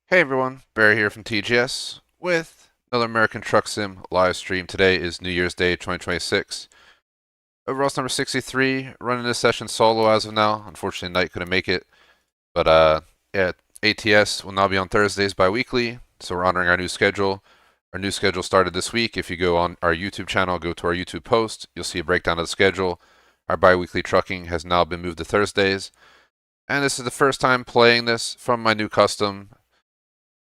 Hey everyone, Barry here from TGS with another American Truck Sim live stream. Today is New Year's Day 2026. Overall's number 63, running this session solo as of now. Unfortunately, Knight couldn't make it, but yeah, ATS will now be on Thursdays bi-weekly, so we're honoring our new schedule. Our new schedule started this week. If you go on our YouTube channel, go to our YouTube post, you'll see a breakdown of the schedule. Our bi-weekly trucking has now been moved to Thursdays, and this is the first time playing this from my new custom.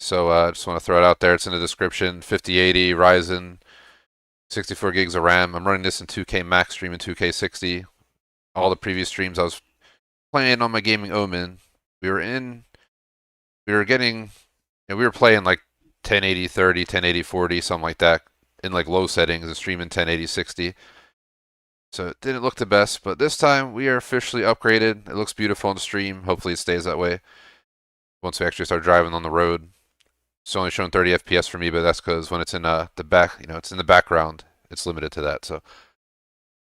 So I just want to throw it out there. It's in the description. 5080 Ryzen, 64 gigs of RAM. I'm running this in 2K max stream and 2K60. All the previous streams I was playing on my gaming Omen. We were playing like 1080 30, 1080 40, something like that, in like low settings and streaming 1080 60. So it didn't look the best, but this time we are officially upgraded. It looks beautiful on the stream. Hopefully it stays that way once we actually start driving on the road. It's only showing 30 FPS for me, but that's because when it's in the back, it's in the background, it's limited to that. So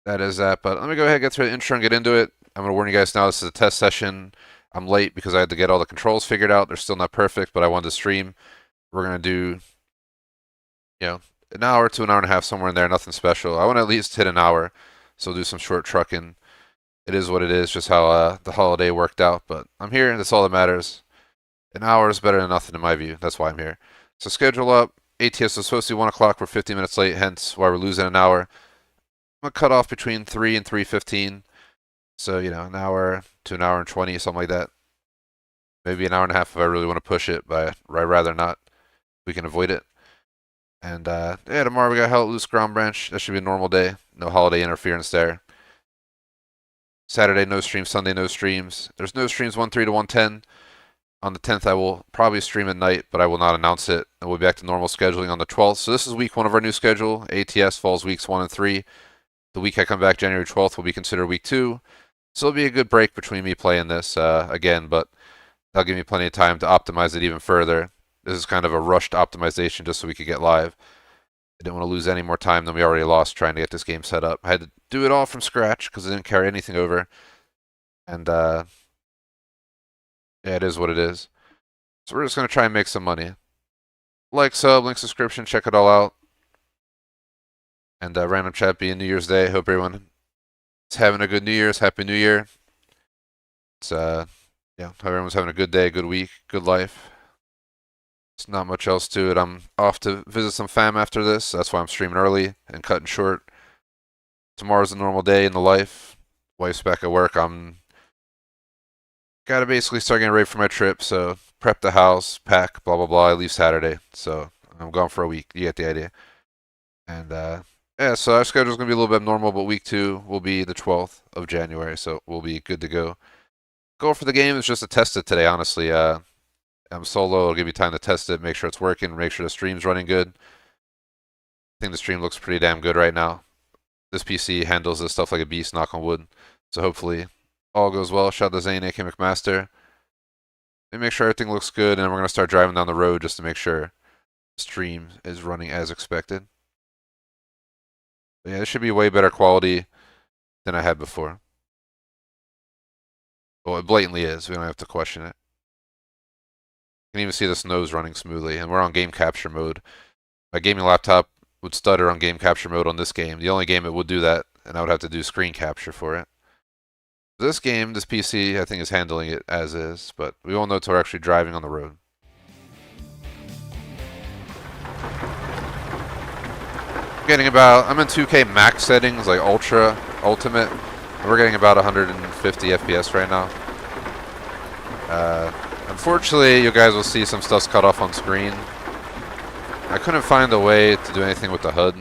that is that. But let me go ahead and get through the intro and get into it. I'm going to warn you guys now, this is a test session. I'm late because I had to get all the controls figured out. They're still not perfect, but I wanted to stream. We're going to do, an hour to an hour and a half, somewhere in there, nothing special. I want to at least hit an hour, so we'll do some short trucking. It is what it is, just how the holiday worked out. But I'm here, and that's all that matters. An hour is better than nothing in my view. That's why I'm here. So schedule up. ATS was supposed to be 1 o'clock. We're 15 minutes late, hence why we're losing an hour. I'm going to cut off between 3 and 3:15. So, an hour to an hour and 20, something like that. Maybe an hour and a half if I really want to push it, but I'd rather not. We can avoid it. And, yeah, tomorrow we got Hell at Loose Ground Branch. That should be a normal day. No holiday interference there. Saturday, no streams. Sunday, no streams. There's no streams 1-3 to 110. On the 10th, I will probably stream at night, but I will not announce it. And we'll be back to normal scheduling on the 12th. So this is week 1 of our new schedule. ATS falls weeks 1 and 3. The week I come back, January 12th, will be considered week 2. So it'll be a good break between me playing this again, but that'll give me plenty of time to optimize it even further. This is kind of a rushed optimization just so we could get live. I didn't want to lose any more time than we already lost trying to get this game set up. I had to do it all from scratch because I didn't carry anything over. And, yeah, it is what it is. So we're just going to try and make some money. Like, sub, link, subscription, check it all out. And random chat being New Year's Day. Hope everyone is having a good New Year's. Happy New Year. It's, hope everyone's having a good day, good week, good life. There's not much else to it. I'm off to visit some fam after this. That's why I'm streaming early and cutting short. Tomorrow's a normal day in the life. Wife's back at work. Gotta basically start getting ready for my trip, so prep the house, pack, blah, blah, blah. I leave Saturday, so I'm gone for a week. You get the idea. And, yeah, so our schedule's going to be a little bit normal, but week 2 will be the 12th of January, so we'll be good to go. Goal for the game is just to test it today, honestly. I'm solo. It'll give you time to test it, make sure it's working, make sure the stream's running good. I think the stream looks pretty damn good right now. This PC handles this stuff like a beast, knock on wood. So hopefully all goes well. Shout out to Zane, AK McMaster. And make sure everything looks good, and then we're going to start driving down the road just to make sure the stream is running as expected. But yeah, this should be way better quality than I had before. Well, it blatantly is. We don't have to question it. You can even see the snow's running smoothly, and we're on game capture mode. My gaming laptop would stutter on game capture mode on this game. The only game it would do that, and I would have to do screen capture for it. This game, this PC, I think is handling it as is, but we won't know until we're actually driving on the road. I'm in 2K max settings, like ultra, ultimate, and we're getting about 150 FPS right now. Unfortunately, you guys will see some stuff's cut off on screen. I couldn't find a way to do anything with the HUD,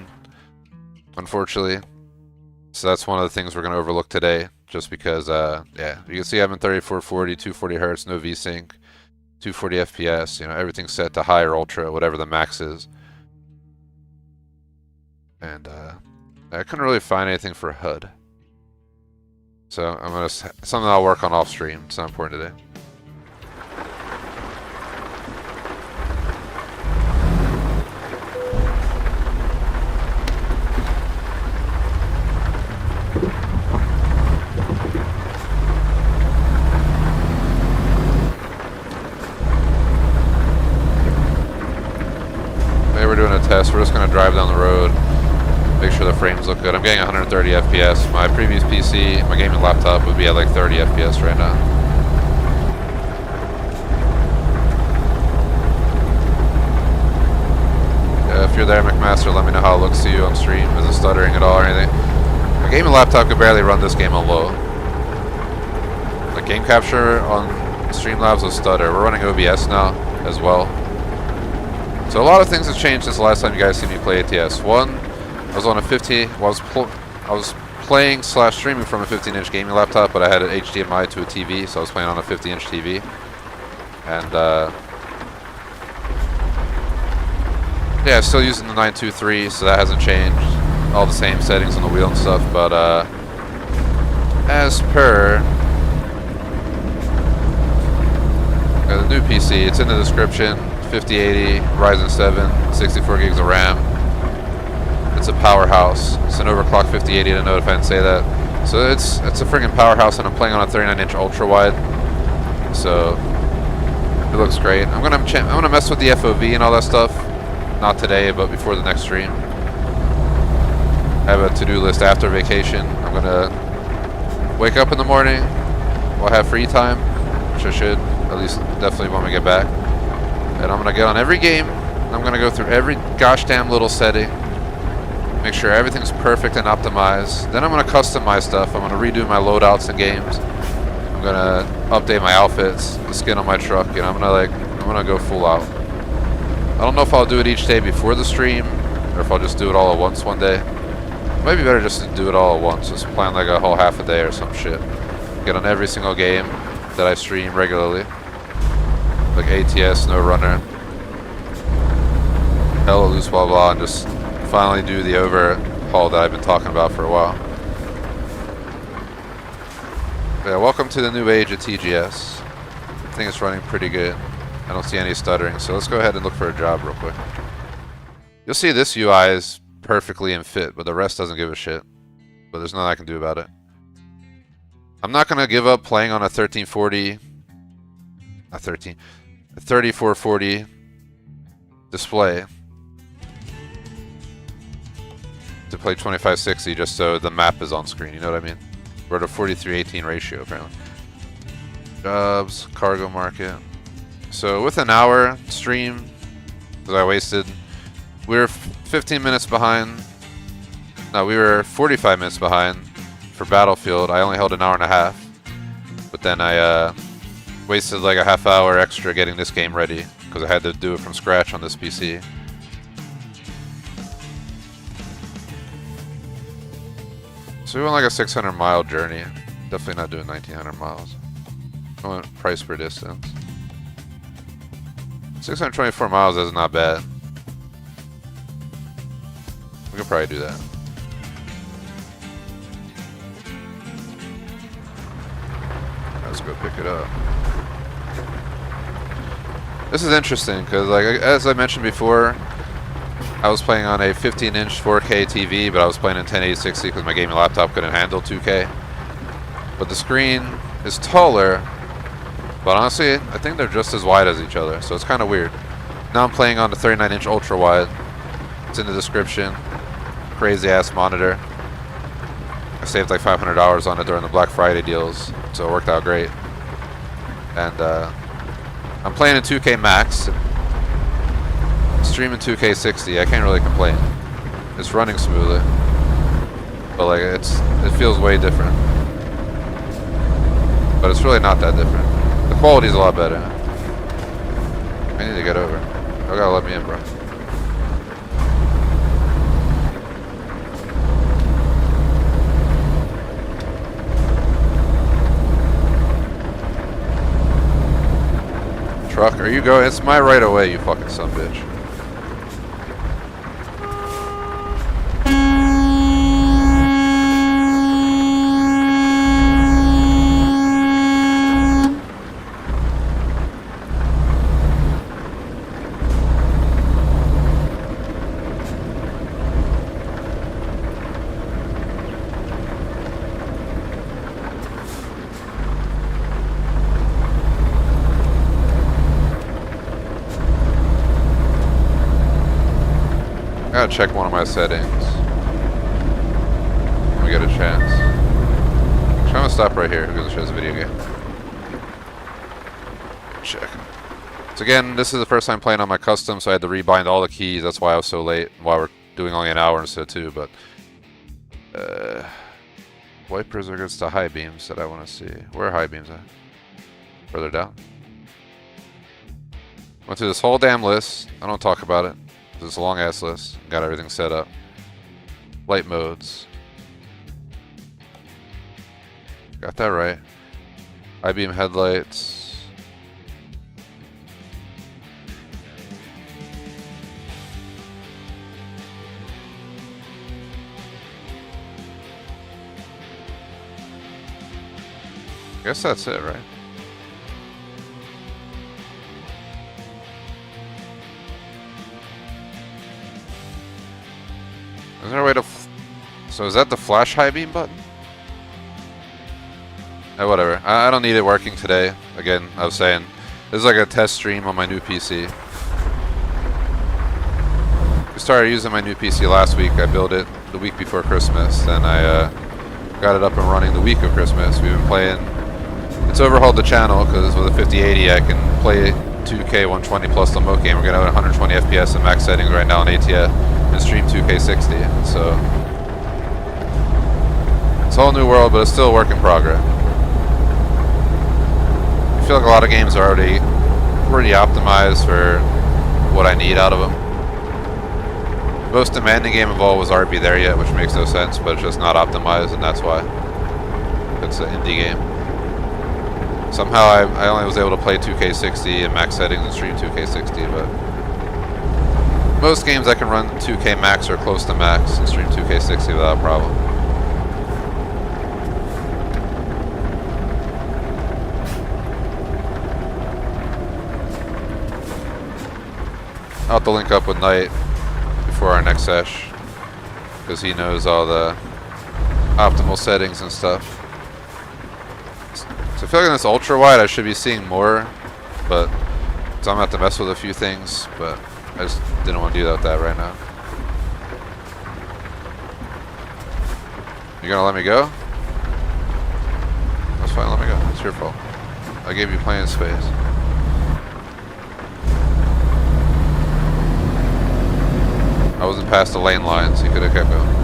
unfortunately. So that's one of the things we're going to overlook today, just because, yeah, you can see I'm in 3440, 240 Hz, no VSync, 240 FPS, everything's set to high or ultra, whatever the max is. And, I couldn't really find anything for HUD. So something I'll work on off stream. It's not important today. FPS. We're just going to drive down the road, make sure the frames look good. I'm getting 130 FPS. My previous PC, my gaming laptop, would be at like 30 FPS right now. Yeah, if you're there, McMaster, let me know how it looks to you on stream. Is it stuttering at all or anything? My gaming laptop could barely run this game on low. Like game capture on Streamlabs will stutter. We're running OBS now as well. So a lot of things have changed since the last time you guys seen me play ATS. One, I was on a 50. Well, I was playing / streaming from a 15-inch gaming laptop, but I had an HDMI to a TV, so I was playing on a 50-inch TV. And yeah, still using the 923, so that hasn't changed. All the same settings on the wheel and stuff, but as per the new PC, it's in the description. 5080 Ryzen 7, 64 gigs of RAM. It's a powerhouse. It's an overclocked 5080 to note if I didn't say that. So it's a friggin' powerhouse, and I'm playing on a 39-inch ultra wide. So it looks great. I'm gonna mess with the FOV and all that stuff. Not today, but before the next stream. I have a to-do list after vacation. I'm gonna wake up in the morning. We'll have free time, which I should, at least definitely when we get back. And I'm gonna get on every game. I'm gonna go through every gosh damn little setting. Make sure everything's perfect and optimized. Then I'm gonna customize stuff. I'm gonna redo my loadouts in games. I'm gonna update my outfits, the skin on my truck, and I'm gonna go full out. I don't know if I'll do it each day before the stream, or if I'll just do it all at once one day. It might be better just to do it all at once, just plan like a whole half a day or some shit. Get on every single game that I stream regularly. Like ATS, No Runner, Hella Loose, blah blah, and just finally do the overhaul that I've been talking about for a while. Yeah, welcome to the new age of TGS. I think it's running pretty good. I don't see any stuttering, so let's go ahead and look for a job real quick. You'll see this UI is perfectly in fit, but the rest doesn't give a shit. But there's nothing I can do about it. I'm not going to give up playing on a 1340, a 3440 display to play 2560 just so the map is on screen, you know what I mean? We're at a 43:18 ratio apparently. Jobs, cargo market. So with an hour stream that we were 15 minutes behind. No, we were 45 minutes behind for Battlefield. I only held an hour and a half. But then I wasted like a half hour extra getting this game ready because I had to do it from scratch on this PC. So we went like a 600-mile journey. Definitely not doing 1,900 miles. I went price per distance. 624 miles is not bad. We could probably do that. Let's go pick it up. This is interesting because, like, as I mentioned before, I was playing on a 15-inch 4K TV, but I was playing in 1080-60 because my gaming laptop couldn't handle 2K. But the screen is taller, but honestly, I think they're just as wide as each other, so it's kind of weird. Now I'm playing on the 39-inch ultra wide. It's in the description. Crazy ass monitor. I saved like $500 on it during the Black Friday deals, so it worked out great. And I'm playing in 2K Max. Streaming 2K 60. I can't really complain. It's running smoothly, but like it feels way different. But it's really not that different. The quality's a lot better. I need to get over. You gotta let me in, bro. Truck, are you going? It's my right away, you fucking son of a bitch. gotta check one of my settings. When we get a chance. Actually, I'm gonna stop right here because it shows a video game. Check. So again, this is the first time playing on my custom, so I had to rebind all the keys. That's why I was so late. Why we're doing only an hour instead of 2, but wipers are against the high beams that I want to see. Where are high beams at? Further down. Went through this whole damn list. I don't talk about it. It's a long ass list. Got everything set up. Light modes. Got that right. High beam headlights. I guess that's it, right? Is there a way to... So is that the flash high beam button? Whatever. I don't need it working today. Again, I was saying, this is like a test stream on my new PC. We started using my new PC last week. I built it the week before Christmas, and I got it up and running the week of Christmas. We've been playing... It's overhauled the channel because with a 5080 I can play 2K 120 plus the remote game. We're going to have 120 FPS in max settings right now on ATF and stream 2K 60. So it's a whole new world, but it's still a work in progress. I feel like a lot of games are already optimized for what I need out of them. The most demanding game of all was RB there yet, which makes no sense, but it's just not optimized, and that's why. It's an indie game. Somehow I only was able to play 2K60 in max settings and stream 2K60, but most games I can run 2K max or close to max and stream 2K60 without a problem. I'll have to link up with Knight before our next sesh, because he knows all the optimal settings and stuff. So I feel like in this ultra wide I should be seeing more, but so I'm gonna have to mess with a few things, but I just didn't want to do that right now. You gonna let me go? That's fine, let me go. It's your fault. I gave you playing space. I wasn't past the lane line, so you could have kept going.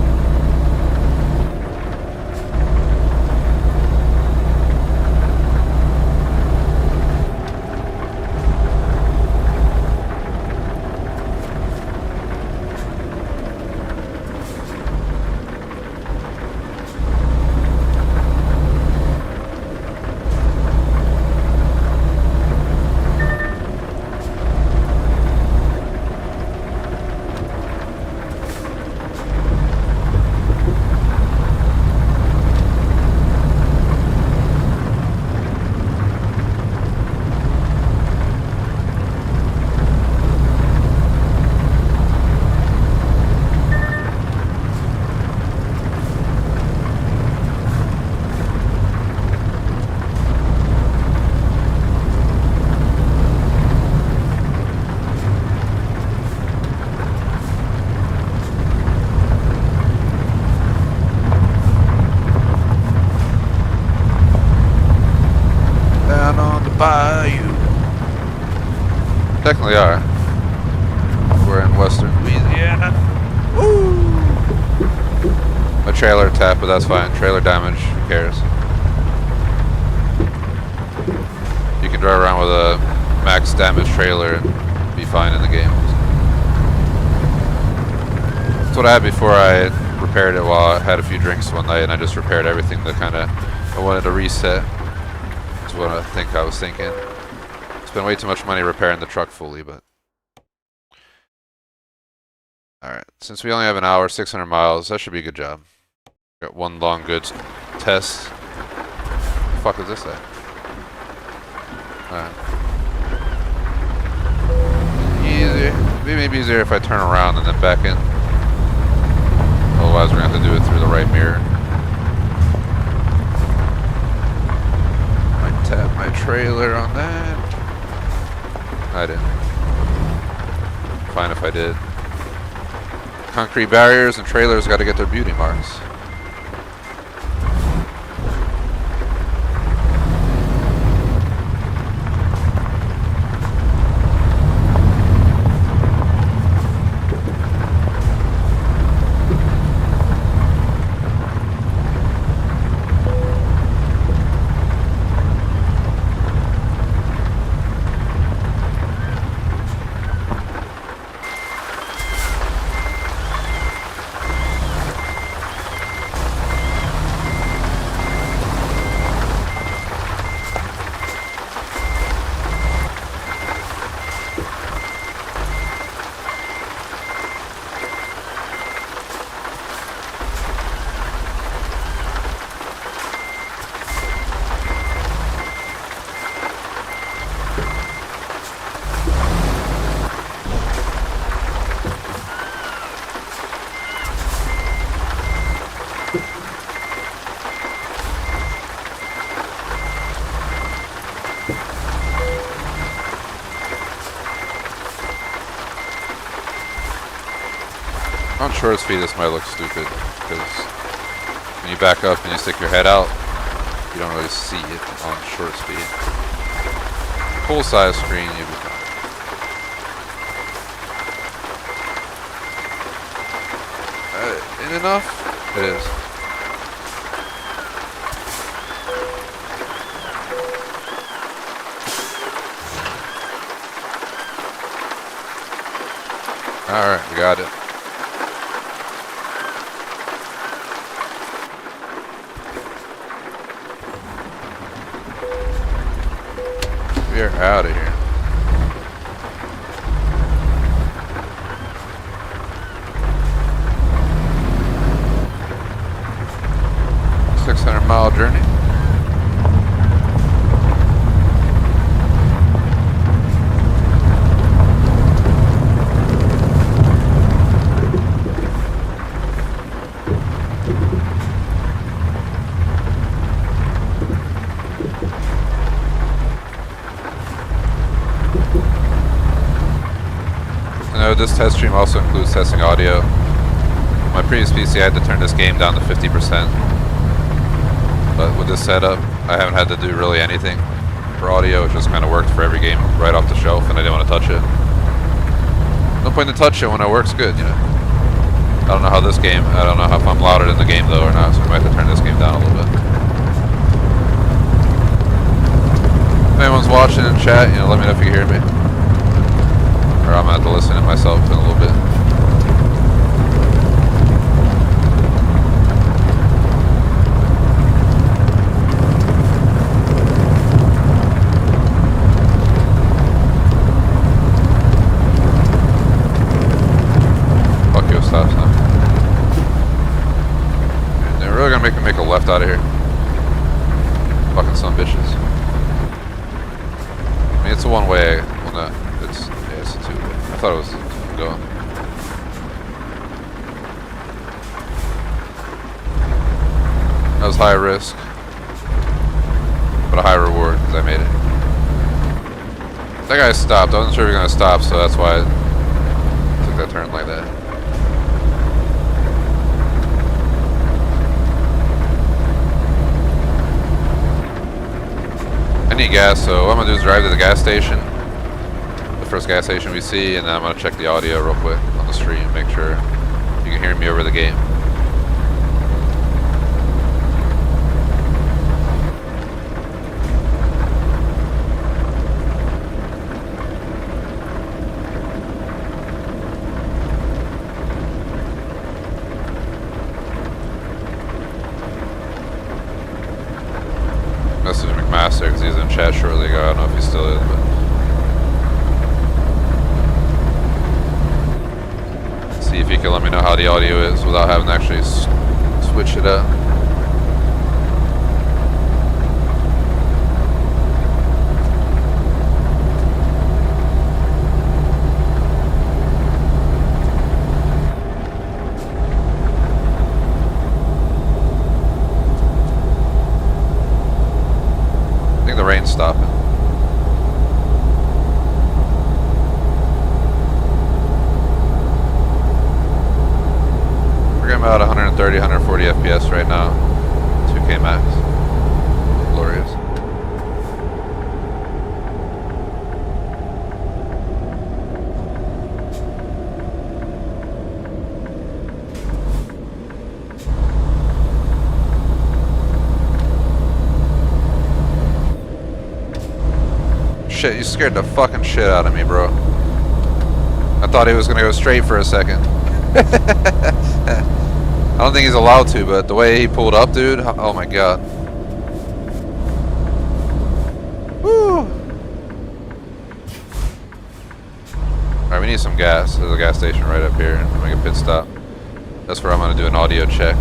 Technically are. We're in western Louisiana. Woo! My trailer tapped, but that's fine. Trailer damage, who cares? You can drive around with a max damage trailer and be fine in the game. That's what I had before I repaired it while I had a few drinks one night, and I just repaired everything that kind of I wanted to reset. That's what I think I was thinking. Spent way too much money repairing the truck fully, but... Alright, since we only have an hour, 600 miles, that should be a good job. Got one long good test. What the fuck is this at? Alright. Easier. Maybe easier if I turn around and then back in. Otherwise we're going to have to do it through the right mirror. Might tap my trailer on that. I didn't. Fine if I did. Concrete barriers and trailers got to get their beauty marks. On short speed, this might look stupid because when you back up and you stick your head out, you don't really see it on short speed. Full size screen, you'll be fine. In enough? It is. Alright, we got it. We are out of here. $600-mile journey. This test stream also includes testing audio. My previous PC, I had to turn this game down to 50%. But with this setup, I haven't had to do really anything for audio. It just kind of worked for every game right off the shelf, and I didn't want to touch it. No point to touch it when it works good, you know. I don't know how this game, I don't know if I'm louder than the game though or not, so we might have to turn this game down a little bit. If anyone's watching in chat, you know, let me know if you can hear me. Or I'm gonna have to listen to myself in a little bit. Fuck you, stop sign. They're really gonna make a left out of here. Fucking some bitches. I mean, it's a one-way. Well, no, it's a two-way. I thought it was going. That was high risk, but a high reward because I made it. That guy stopped. I wasn't sure he was going to stop, so that's why I took that turn like that. I need gas, so what I'm going to do is drive to the gas station. First gas station we see, and then I'm going to check the audio real quick on the stream, make sure you can hear me over the game. Message McMaster because he was in chat shortly ago. I don't know if he still is, but see if you can let me know how the audio is without having to actually switch it up. I think the rain's stopping. streaming about 130, 140 FPS right now. 2K max. Glorious. Shit, you scared the fucking shit out of me, bro. I thought he was gonna go straight for a second. I don't think he's allowed to, but the way he pulled up, dude, oh my god. Woo! Alright, we need some gas. There's a gas station right up here. I'm gonna make a pit stop. That's where I'm gonna do an audio check.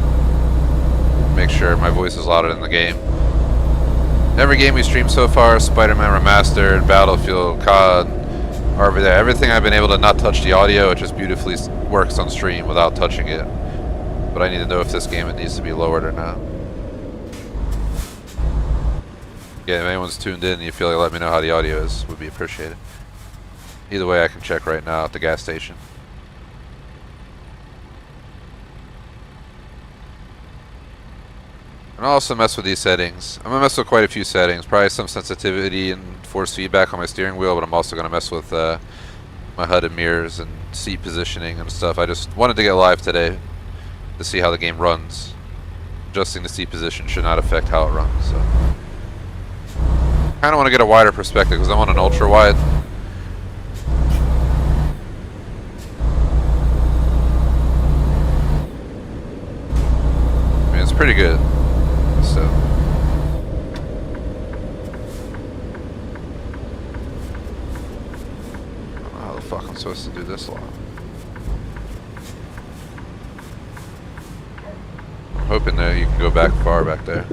Make sure my voice is louder than the game. Every game we streamed so far, Spider-Man Remastered, Battlefield, COD, RV there, everything I've been able to not touch the audio, it just beautifully works on stream without touching it. But I need to know if this game it needs to be lowered or not. Yeah, if anyone's tuned in and you feel like let me know how the audio is, would be appreciated. Either way, I can check right now at the gas station. And I'll also mess with these settings. I'm going to mess with quite a few settings. Probably some sensitivity and force feedback on my steering wheel, but I'm also going to mess with my HUD and mirrors and seat positioning and stuff. I just wanted to get live today to see how the game runs. Adjusting the seat position should not affect how it runs. So, kind of want to get a wider perspective because I'm on an ultra wide. I mean, it's pretty good. So, I don't know how the fuck I'm supposed to do this long. I'm hoping that you can go back far back there.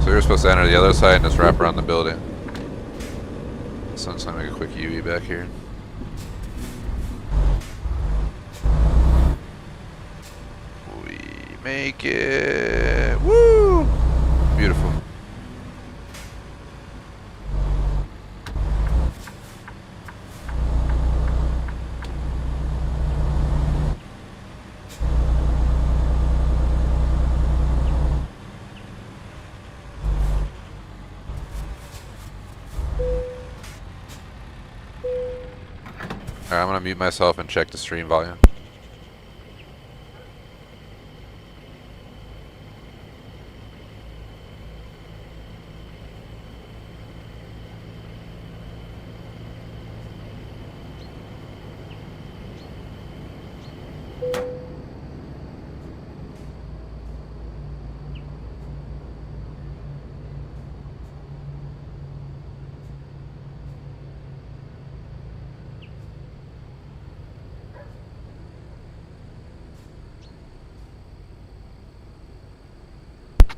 So you're supposed to enter the other side and just wrap around the building. So I'm just gonna make a quick UE back here. Make it. Woo! Beautiful. Alright, I'm gonna mute myself and check the stream volume.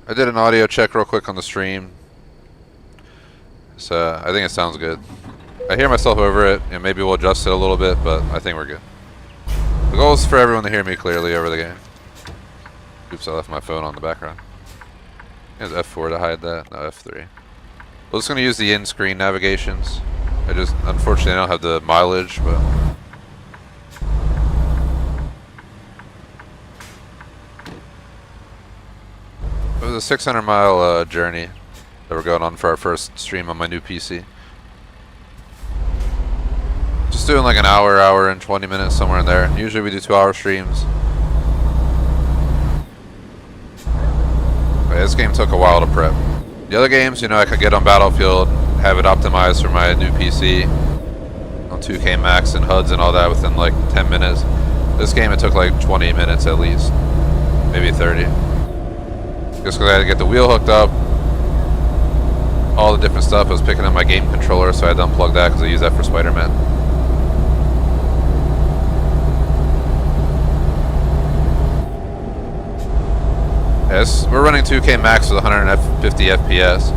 I did an audio check real quick on the stream. So I think it sounds good. I hear myself over it, and maybe we'll adjust it a little bit, but I think we're good. The goal is for everyone to hear me clearly over the game. Oops, I left my phone on the background. There's F4 to hide that. No, F3. We're just going to use the in-screen navigations. I just, unfortunately, I don't have the mileage, but... It was a 600-mile journey that we're going on for our first stream on my new PC. Just doing like an hour and 20 minutes, somewhere in there. Usually we do 2-hour streams. But this game took a while to prep. The other games, you know, I could get on Battlefield, have it optimized for my new PC on 2K max and HUDs and all that within like 10 minutes. This game it took like 20 minutes at least, maybe 30. Just because I had to get the wheel hooked up, all the different stuff. I was picking up my game controller, so I had to unplug that because I use that for Spider-Man. Yes, we're running 2K max with 150 FPS.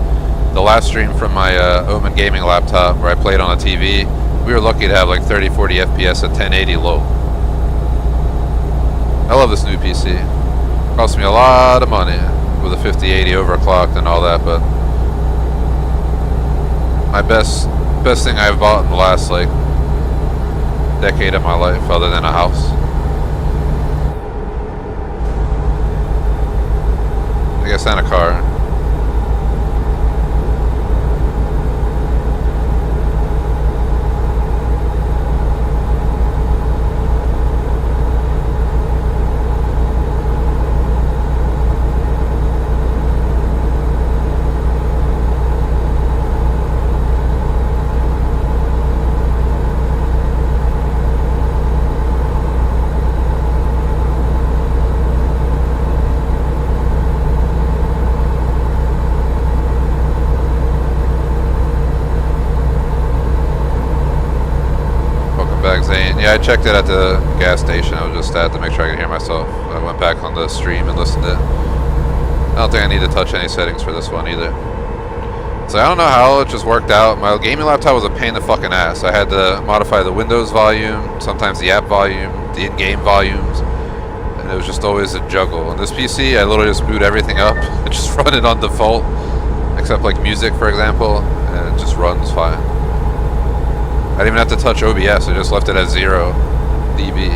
The last stream from my Omen gaming laptop where I played on a TV, we were lucky to have like 30-40 FPS at 1080 low. I love this new PC. It cost me a lot of money with a 5080 overclocked and all that, but my best thing I've bought in the last like decade of my life other than a house. I guess and a car. Yeah, I checked it at the gas station I was just at to make sure I could hear myself. I went back on the stream and listened to it. I don't think I need to touch any settings for this one either. So I don't know how it just worked out. My gaming laptop was a pain in the fucking ass. I had to modify the Windows volume, sometimes the app volume, the in-game volumes, and it was just always a juggle. And this PC, I literally just boot everything up and just run it on default, except like music, for example, and it just runs fine. I didn't even have to touch OBS, I just left it at 0 dB.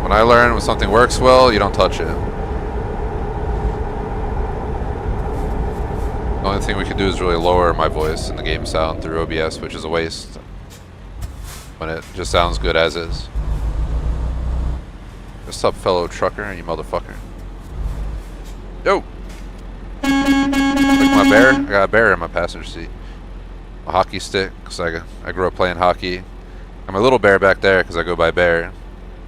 When I learn when something works well, you don't touch it. The only thing we can do is really lower my voice and the game sound through OBS, which is a waste when it just sounds good as is. What's up, fellow trucker, you motherfucker? Yo! Like my bear? I got a bear in my passenger seat. A hockey stick, because I grew up playing hockey. Got my little bear back there, because I go by bear.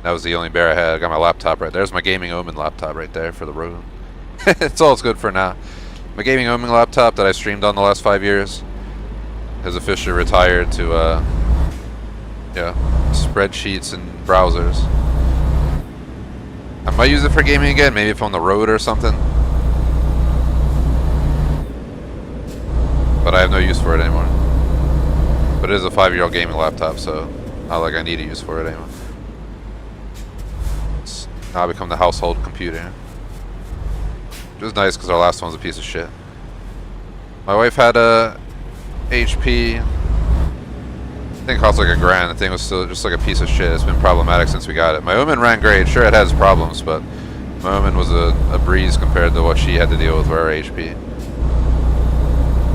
That was the only bear I had. I got my laptop right there. There's my gaming Omen laptop right there for the road. It's all it's good for now. My gaming Omen laptop that I streamed on the last 5 years has officially retired to, yeah, spreadsheets and browsers. I might use it for gaming again, maybe if I'm on the road or something. But I have no use for it anymore. But it is a 5-year-old gaming laptop, so not like I need a use for it anymore. It's now become the household computer. Which is nice because our last one was a piece of shit. My wife had a HP. I think it cost like $1,000. The thing was still just like a piece of shit. It's been problematic since we got it. My Omen ran great. Sure, it has problems, but my Omen was a breeze compared to what she had to deal with with her HP.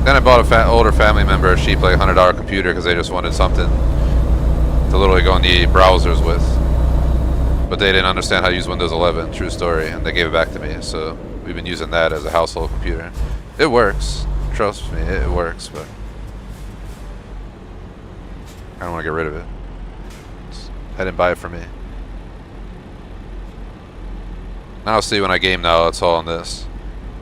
Then I bought a older family member a cheap like $100 computer because they just wanted something to literally go in the browsers with. But they didn't understand how to use Windows 11, true story, and they gave it back to me. So we've been using that as a household computer. It works, trust me, it works, but I don't want to get rid of it. I didn't buy it for me. Now I'll see when I game now, it's all on this.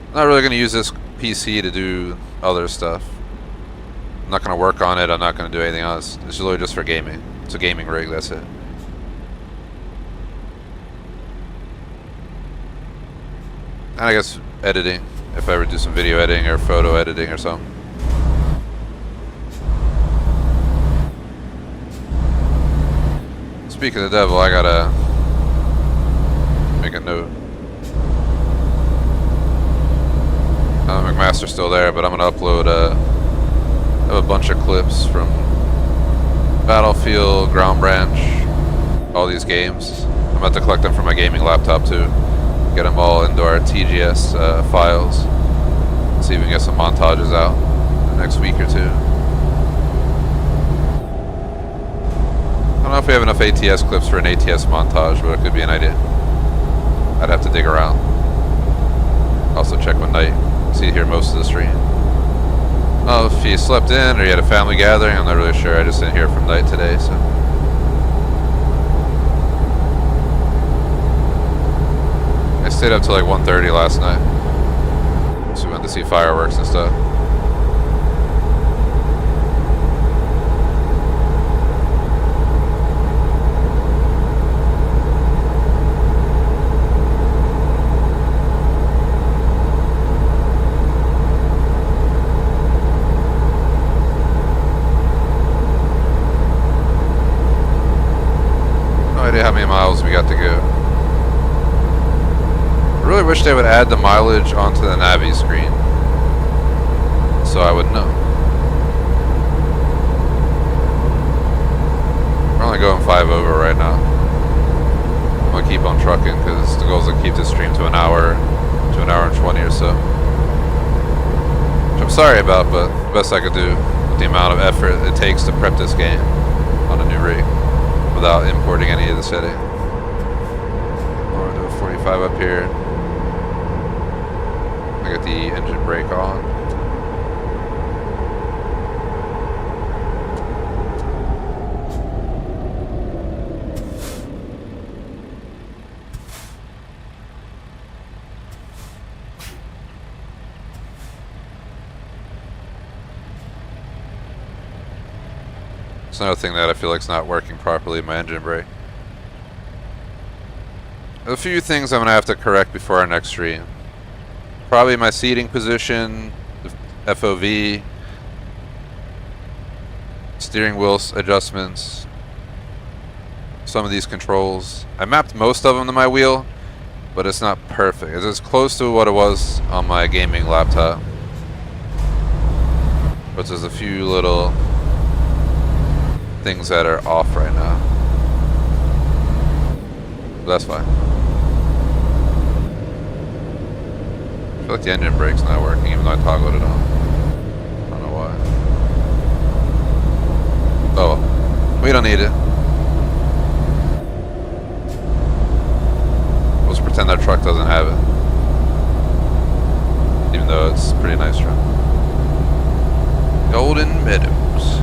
I'm not really going to use this PC to do other stuff. I'm not going to work on it, I'm not going to do anything else. It's really just for gaming. It's a gaming rig, that's it. And I guess editing, if I ever do some video editing or photo editing or something. Speaking of the devil, I gotta make a note. McMaster's still there, but I'm gonna upload I have a bunch of clips from Battlefield, Ground Branch, all these games. I'm about to collect them from my gaming laptop too. Get them all into our TGS files. See if we can get some montages out in the next week or two. I don't know if we have enough ATS clips for an ATS montage, but it could be an idea. I'd have to dig around. Also check one night. See here most of the stream. Oh, if you slept in or you had a family gathering, I'm not really sure. I just didn't hear from night today, so. I stayed up till like 1:30 last night. So we went to see fireworks and stuff. How many miles we got to go. I really wish they would add the mileage onto the Navi screen so I would know. only going 5 over right now. I'm gonna keep on trucking because the goal is to keep this stream to an hour and 20 or so. Which I'm sorry about, but the best I could do with the amount of effort it takes to prep this game on a new rig without importing any of the settings. We'll do a 45 up here. I got the engine brake on. It's another thing that I feel like is not working properly, my engine brake. A few things I'm going to have to correct before our next stream. Probably my seating position, the FOV, steering wheel adjustments, some of these controls. I mapped most of them to my wheel, but it's not perfect. It's as close to what it was on my gaming laptop. But there's a few little things that are off right now. But that's fine. I feel like the engine brake's not working even though I toggled it on. I don't know why. Oh, we don't need it. We'll just pretend that truck doesn't have it. Even though it's a pretty nice truck. Golden Meadows.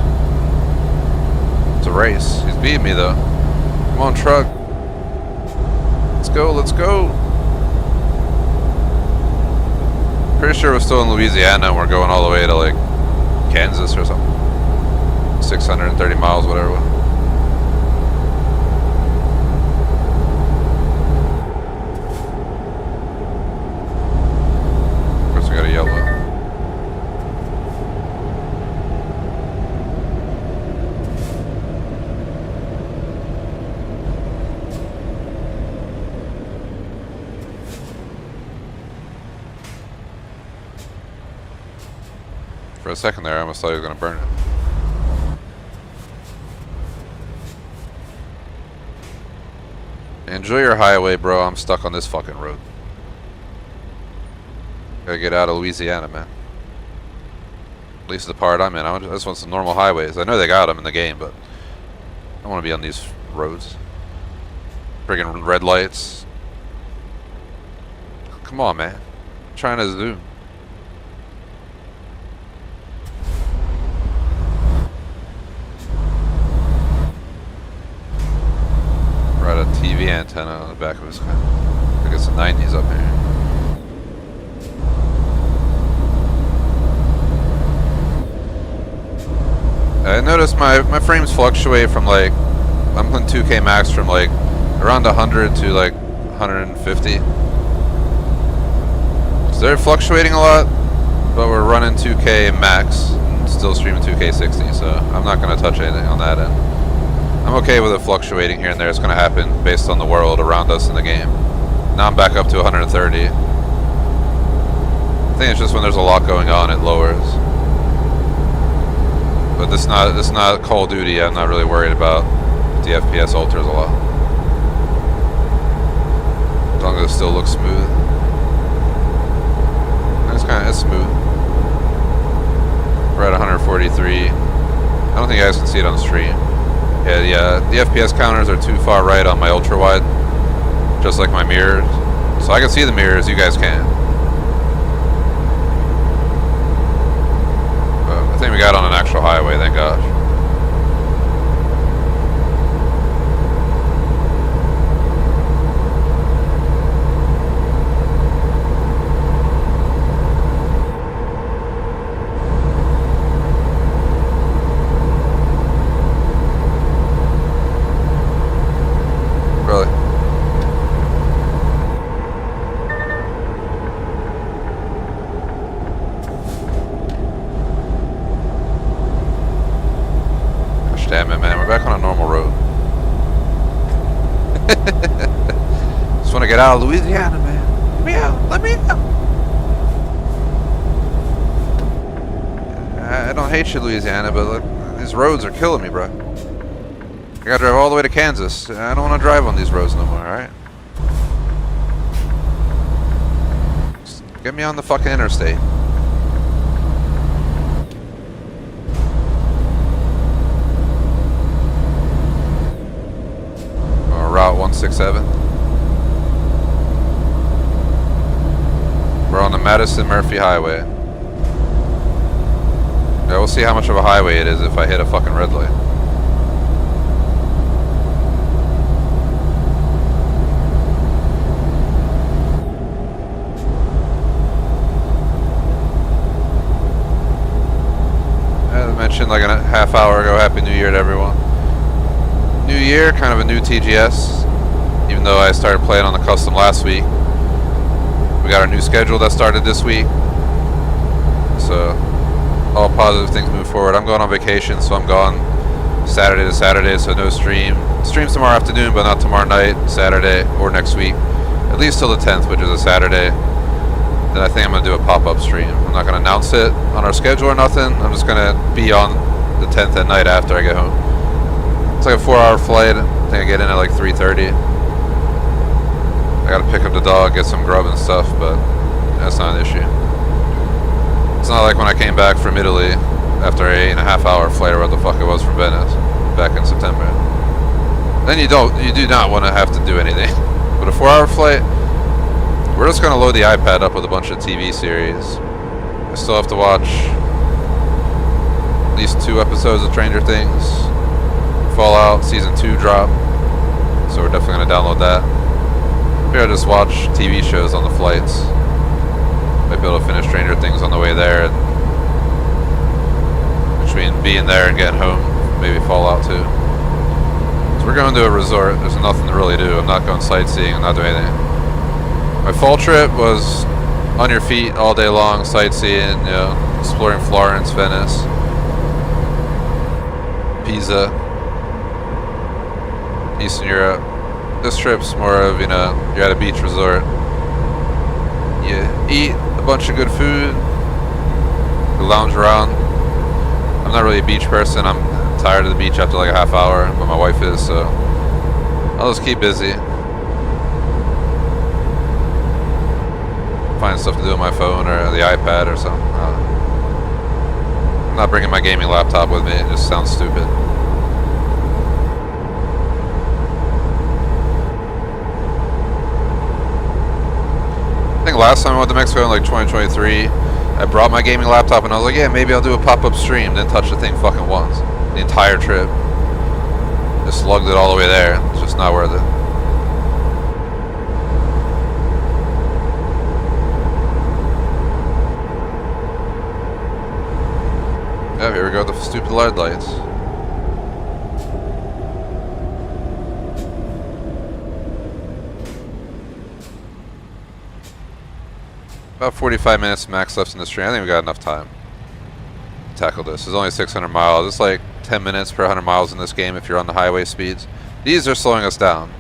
It's a race. He's beating me though. Come on, truck. Let's go, let's go. Pretty sure we're still in Louisiana and we're going all the way to like Kansas or something. 630 miles, whatever. Of course, we got a yellow. For a second there, I almost thought he was going to burn it. Enjoy your highway, bro. I'm stuck on this fucking road. Gotta get out of Louisiana, man. At least the part I'm in. I just want some normal highways. I know they got them in the game, but I don't want to be on these roads. Friggin' red lights. Come on, man. I'm trying to zoom. Right, a TV antenna on the back of his car. I think it's the 90s up here. I noticed my frames fluctuate from like, I'm playing 2K max from like around 100 to like 150. So they're fluctuating a lot, but we're running 2K max and still streaming 2K60, so I'm not going to touch anything on that end. I'm okay with it fluctuating here and there. It's going to happen based on the world around us in the game. Now I'm back up to 130. I think it's just when there's a lot going on, it lowers. But this is not Call of Duty. I'm not really worried about the FPS alters a lot. As long as it still looks smooth. It's smooth. We're at 143. I don't think you guys can see it on the stream. Yeah, the FPS counters are too far right on my ultra wide, just like my mirrors. So I can see the mirrors, you guys can't. But I think we got on an actual highway, thank gosh. Damn it, man. We're back on a normal road. Just want to get out of Louisiana, man. Let me out. Let me out. I don't hate you, Louisiana, but look, these roads are killing me, bro. gotta drive all the way to Kansas. I don't want to drive on these roads no more, alright? Get me on the fucking interstate. Route 167. We're on the Madison Murphy Highway. Yeah, we'll see how much of a highway it is if I hit a fucking red light. As I mentioned like a half hour ago, Happy New Year to everyone. New year, kind of a new TGS, even though I started playing on the custom last week. We got our new schedule that started this week, so all positive things move forward. I'm going on vacation, so I'm gone Saturday to Saturday, so no stream. Streams tomorrow afternoon, but not tomorrow night, Saturday, or next week. At least till the 10th, which is a Saturday. Then I think I'm going to do a pop-up stream. I'm not going to announce it on our schedule or nothing. I'm just going to be on the 10th at night after I get home. It's like a 4-hour flight. I think I get in at like 3:30. I gotta pick up the dog, get some grub and stuff, but that's not an issue. It's not like when I came back from Italy after an 8.5-hour flight or what the fuck it was from Venice back in September. Then you do not want to have to do anything. But a 4-hour flight, we're just gonna load the iPad up with a bunch of TV series. I still have to watch at least 2 episodes of Stranger Things. Fallout Season 2 drop, so we're definitely going to download that. Maybe I'll just watch TV shows on the flights. Might be able to finish Stranger Things on the way there, and between being there and getting home, maybe Fallout 2. So we're going to a resort, there's nothing to really do. I'm not going sightseeing, I'm not doing anything. My fall trip was on your feet all day long, sightseeing, you know, exploring Florence, Venice, Pisa, Eastern Europe. This trip's more of, you know, you're at a beach resort. You eat a bunch of good food, you lounge around. I'm not really a beach person. I'm tired of the beach after like a half hour, but my wife is, so I'll just keep busy. Find stuff to do on my phone or the iPad or something. I'm not bringing my gaming laptop with me. It just sounds stupid. I think last time I went to Mexico in like 2023, I brought my gaming laptop and I was like, yeah, maybe I'll do a pop-up stream. Didn't touch the thing fucking once. The entire trip. Just lugged it all the way there. It's just not worth it. Yeah, here we go, the stupid LED lights. About 45 minutes max left in the stream. I think we got enough time to tackle this. It's only 600 miles. It's like 10 minutes per 100 miles in this game if you're on the highway speeds. These are slowing us down.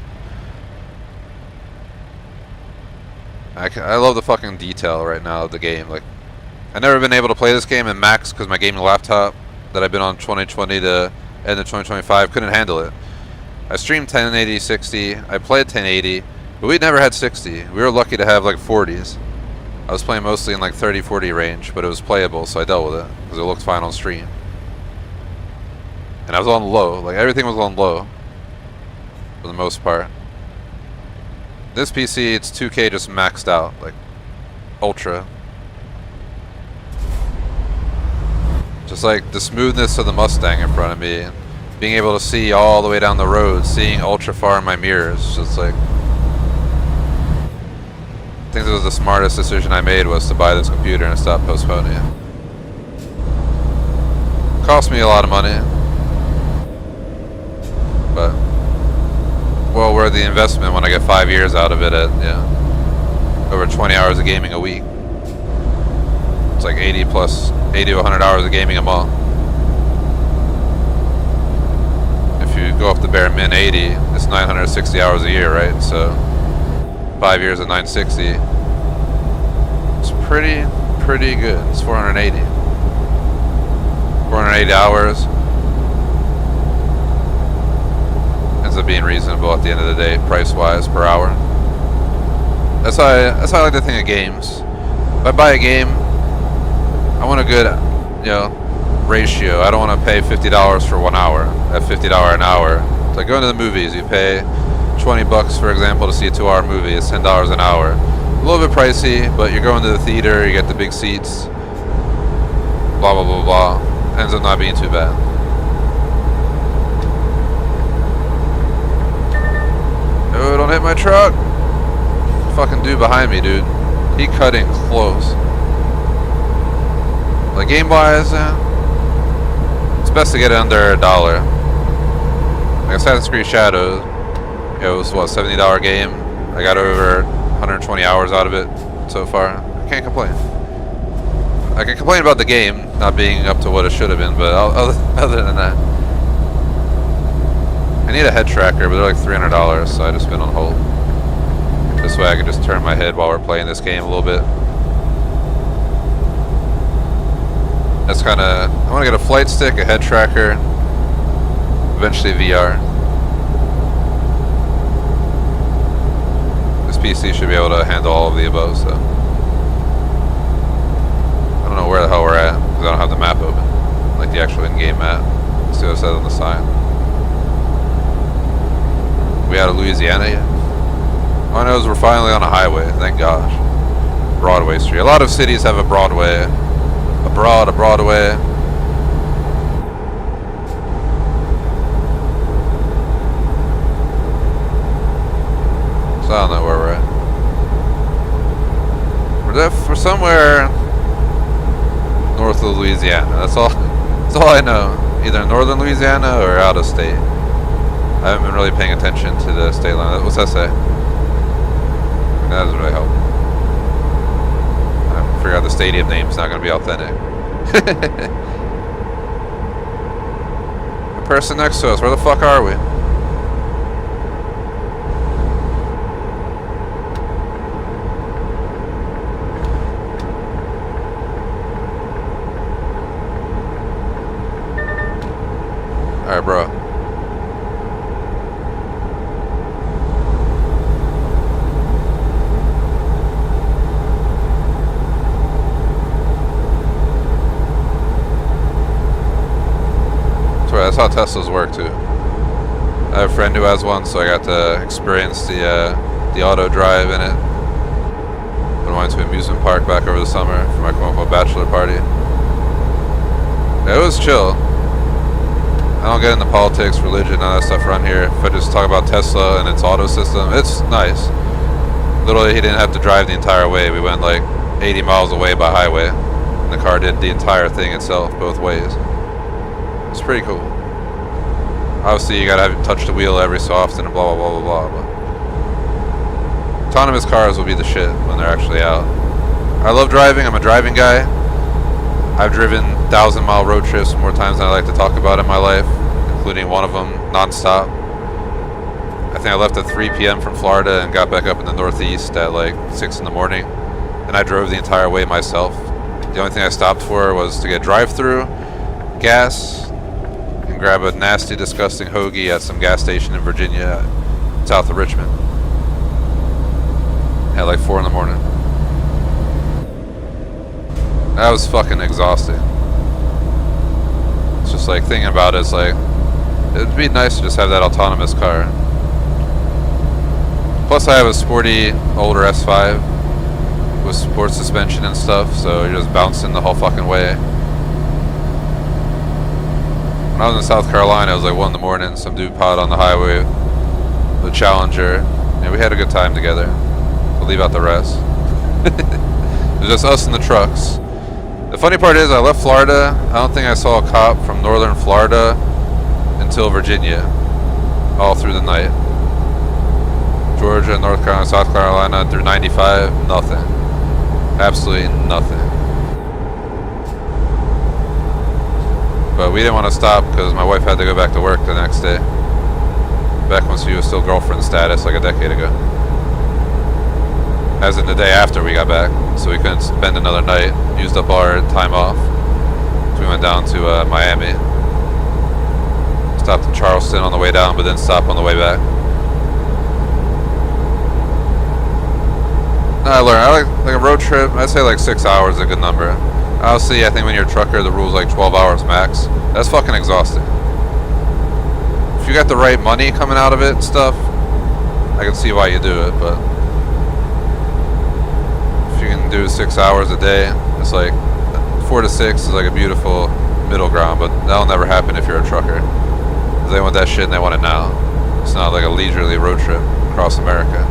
I love the fucking detail right now of the game. Like, I've never been able to play this game in max because my gaming laptop that I've been on 2020 to end of 2025 couldn't handle it. I streamed 1080, 60. I played 1080, but we never had 60. We were lucky to have like 40s. I was playing mostly in like 30-40 range, but it was playable, so I dealt with it because it looked fine on stream. And I was on low, like everything was on low for the most part. This PC, it's 2K just maxed out, like ultra. Just like the smoothness of the Mustang in front of me, and being able to see all the way down the road, seeing ultra far in my mirrors, just like. I think this was the smartest decision I made, was to buy this computer and stop postponing it. Cost me a lot of money, but well worth the investment when I get 5 years out of it at, you know, over 20 hours of gaming a week. It's like 80 to 100 hours of gaming a month. If you go up the bare min 80, it's 960 hours a year, right? So 5 years at 960. It's pretty good. It's 480. 480 hours. ends up being reasonable at the end of the day, price-wise per hour. That's how I like to think of games. If I buy a game, I want a good, you know, ratio. I don't want to pay $50 for 1 hour. At $50 an hour, it's like going to the movies. You pay 20 bucks, for example, to see a 2-hour movie. It's $10 an hour. A little bit pricey, but you're going to the theater. You get the big seats. Blah blah blah blah. Ends up not being too bad. Oh, don't hit my truck! Fucking dude behind me, dude. He cutting close. Like game wise, it's best to get it under $1. Like Assassin's Creed Shadows, it was what, $70 game. I got over 120 hours out of it so far. I can't complain. I can complain about the game not being up to what it should have been, but other than that, I need a head tracker, but they're like $300, so I just been on hold. This way I can just turn my head while we're playing this game a little bit. That's kind of, I want to get a flight stick, a head tracker, eventually VR. This PC should be able to handle all of the above, so. I don't know where the hell we're at, because I don't have the map open. Like the actual in-game map. Let's see what it says on the side. We out of Louisiana yet? All I know is we're finally on a highway, thank gosh. Broadway Street. A lot of cities have a Broadway. A Broadway. So I don't know where we're at. We're somewhere north of Louisiana. That's all I know. Either northern Louisiana or out of state. I haven't been really paying attention to the state line. What's that say? That doesn't really help. I figured out the stadium name's not going to be authentic. The person next to us, where the fuck are we? Alright, bro. That's how Teslas work too. I have a friend who has one, so I got to experience the auto drive in it. When I went to an amusement park back over the summer for my quote-unquote bachelor party. Yeah, it was chill. I don't get into politics, religion, all that stuff around here. If I just talk about Tesla and its auto system, it's nice. Literally, he didn't have to drive the entire way. We went like 80 miles away by highway, and the car did the entire thing itself, both ways. It's pretty cool. Obviously, you gotta touch the wheel every so often and blah blah blah blah blah. But autonomous cars will be the shit when they're actually out. I love driving. I'm a driving guy. I've driven 1,000-mile road trips more times than I like to talk about in my life, including one of them non-stop. I think I left at 3 p.m. from Florida and got back up in the Northeast at like 6 in the morning, and I drove the entire way myself. The only thing I stopped for was to get drive-through, gas, and grab a nasty, disgusting hoagie at some gas station in Virginia, south of Richmond, at like 4 in the morning. That was fucking exhausting. It's just like thinking about it, it's like it'd be nice to just have that autonomous car. Plus, I have a sporty older S5 with sport suspension and stuff, so you're just bouncing the whole fucking way. When I was in South Carolina, it was like 1 in the morning. Some dude pod on the highway with a Challenger, and we had a good time together. We'll leave out the rest. It was just us and the trucks. The funny part is, I left Florida. I don't think I saw a cop from northern Florida until Virginia, all through the night. Georgia, North Carolina, South Carolina, through 95, nothing. Absolutely nothing. But we didn't want to stop because my wife had to go back to work the next day. Back when she was still girlfriend status, like a decade ago. As in the day after we got back, so we couldn't spend another night. Used up our time off. So we went down to Miami. Stopped in Charleston on the way down, but then stopped on the way back. No, I learned. I like a road trip. I'd say like 6 hours is a good number. Obviously, I think when you're a trucker, the rule's like 12 hours max. That's fucking exhausting. If you got the right money coming out of it and stuff, I can see why you do it, but if you can do 6 hours a day, it's like 4 to 6 is like a beautiful middle ground, but that'll never happen if you're a trucker. They want that shit and they want it now. It's not like a leisurely road trip across America.